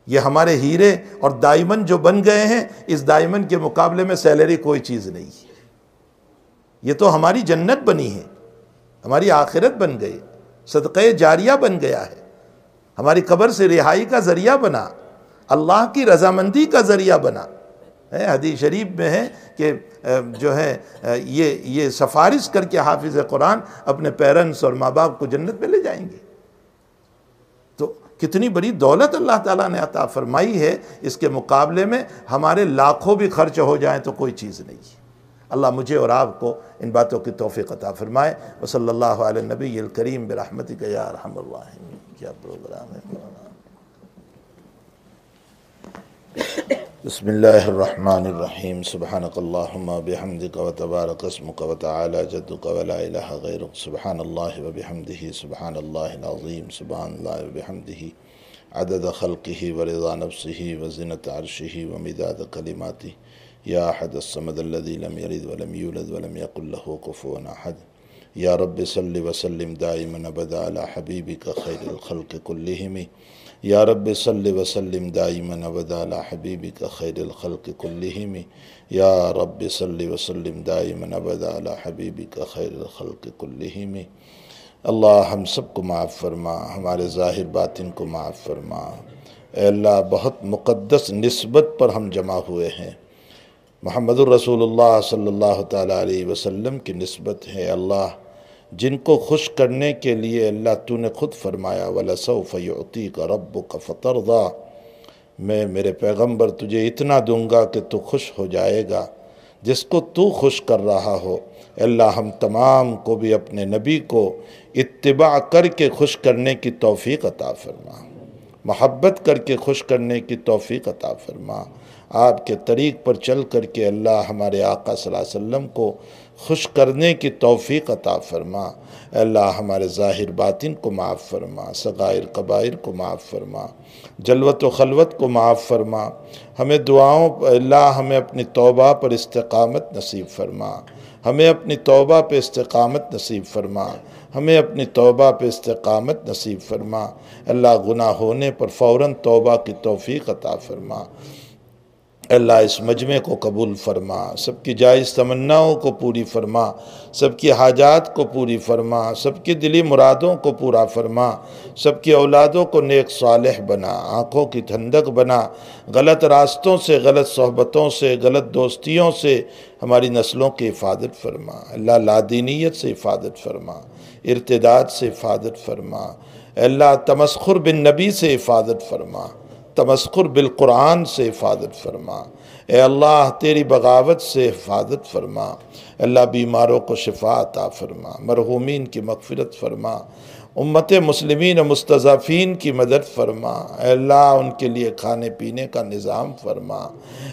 یہ ہمارے ہیرے اور دائمن جو بن گئے ہیں، اس دائمن کے مقابلے میں سیلری کوئی چیز نہیں ہے. یہ تو ہماری جنت بنی ہے، ہماری آخرت بن گئی، صدقہ جاریہ بن گیا ہے، ہماری قبر سے رہائی کا ذریعہ بنا، اللہ کی رضامندی کا ذریعہ بنا. حدیث شریف میں ہے کہ جو ہے یہ سفارش کر کے حافظ قرآن اپنے پیرنٹس اور ماں باپ کو جنت میں لے جائیں گے. تو کتنی بڑی دولت اللہ تعالیٰ نے عطا فرمائی ہے، اس کے مقابلے میں ہمارے لاکھوں بھی خرچ ہو جائیں تو کوئی چیز نہیں ہے. اللہ مجھے اور آپ کو ان باتوں کی توفیق عطا فرمائے. وصلی اللہ علی النبی الکریم برحمتک یا ارحم الراحمین. کیا پروگرام ہے؟ بسم اللہ الرحمن الرحیم. سبحانک اللہم بحمدک وتبارک اسمک وتعالی جدک ولا الہ غیرک. سبحان اللہ وبحمدہ سبحان اللہ العظیم. سبحان اللہ وبحمدہ عدد خلقہ ورضا نفسہ وزنۃ عرشہ ومداد کلماتہ. یا احد الصمد الذی لم یلد ولم یولد ولم یکن لہ کفوا احد. یا رب صل وسلم دائما ابدا علی حبیبک خیر الخلق کلہم. یا رب صل وسلم دائما ابدا علی حبیبک خیر الخلق کلہم. یا رب صل وسلم دائما ابدا علی حبیبک خیر الخلق کلہم. اللہ ہم سب کو معاف فرما، ہمارے ظاہر باطن کو معاف فرما۔ اے اللہ بہت مقدس نسبت پر ہم جمع ہوئے ہیں، محمد الرسول اللہ صلی اللہ تعالیٰ علیہ وسلم کی نسبت ہے۔ اللہ جن کو خوش کرنے کے لیے اللہ تو نے خود فرمایا وَلَسَوْفَ يُعْطِيكَ رَبُّكَ فَتَرْضَىٰ، میں میرے پیغمبر تجھے اتنا دوں گا کہ تو خوش ہو جائے گا، جس کو تو خوش کر رہا ہو۔ اللہ ہم تمام کو بھی اپنے نبی کو اتباع کر کے خوش کرنے کی توفیق عطا فرما، محبت کر کے خوش کرنے کی توفیق عطا فرما۔ آپ کے طریق پر چل کر کے اللہ ہمارے آقا صلی اللہ علیہ وسلم کو خوش کرنے کی توفیق عطا فرما۔ اے اللہ ہمارے ظاہر باطن کو معاف فرما، صغائر کبائر کو معاف فرما، جلوت و خلوت کو معاف فرما۔ ہمیں دعاؤں اللہ ہمیں اپنی توبہ پر استقامت نصیب فرما، ہمیں اپنی توبہ پہ استقامت نصیب فرما، ہمیں اپنی توبہ پہ استقامت نصیب فرما۔ اللہ گناہ ہونے پر فوراً توبہ کی توفیق عطا فرما۔ اللہ اس مجمع کو قبول فرما، سب کی جائز تمناؤں کو پوری فرما، سب کی حاجات کو پوری فرما، سب کی دلی مرادوں کو پورا فرما، سب کی اولادوں کو نیک صالح بنا، آنکھوں کی ٹھنڈک بنا، غلط راستوں سے، غلط صحبتوں سے، غلط دوستیوں سے ہماری نسلوں کی حفاظت فرما۔ اللہ لادینیت سے حفاظت فرما، ارتداد سے حفاظت فرما۔ اللہ تمسخر بالنبی سے حفاظت فرما، تمسخر بالقرآن سے حفاظت فرما۔ اے اللہ تیری بغاوت سے حفاظت فرما۔ اللہ بیماروں کو شفا عطا فرما، مرحومین کی مغفرت فرما، امت مسلمین و مستضعفین کی مدد فرما۔ اے اللہ ان کے لیے کھانے پینے کا نظام فرما۔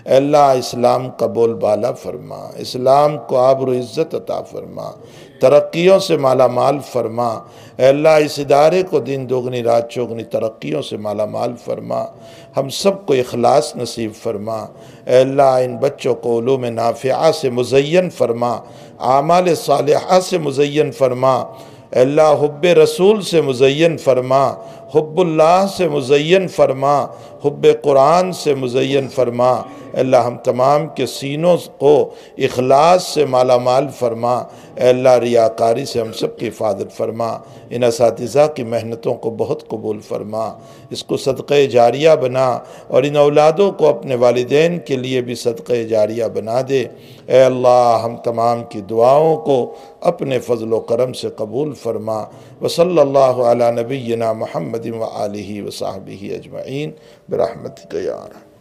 اے اللہ اسلام کا بول بالا فرما، اسلام کو آبر و عزت عطا فرما، ترقیوں سے مالا مال فرما۔ اے اللہ اس ادارے کو دن دوگنی رات چوگنی ترقیوں سے مالا مال فرما، ہم سب کو اخلاص نصیب فرما۔ اے اللہ ان بچوں کو علوم نافعہ سے مزین فرما، اعمال صالحہ سے مزین فرما۔ اے اللہ حب رسول سے مزین فرما، حب اللہ سے مزین فرما، حب قرآن سے مزین فرما۔ اے اللہ ہم تمام کے سینوں کو اخلاص سے مالا مال فرما۔ اے اللہ ریاکاری سے ہم سب کی حفاظت فرما۔ ان اساتذہ کی محنتوں کو بہت قبول فرما، اس کو صدقہ جاریہ بنا، اور ان اولادوں کو اپنے والدین کے لیے بھی صدقہ جاریہ بنا دے۔ اے اللہ ہم تمام کی دعاؤں کو اپنے فضل و کرم سے قبول فرما۔ وصلی اللہ علی نبینا محمد و آلہ و صحبہ اجمعین برحمتک یا ارحم۔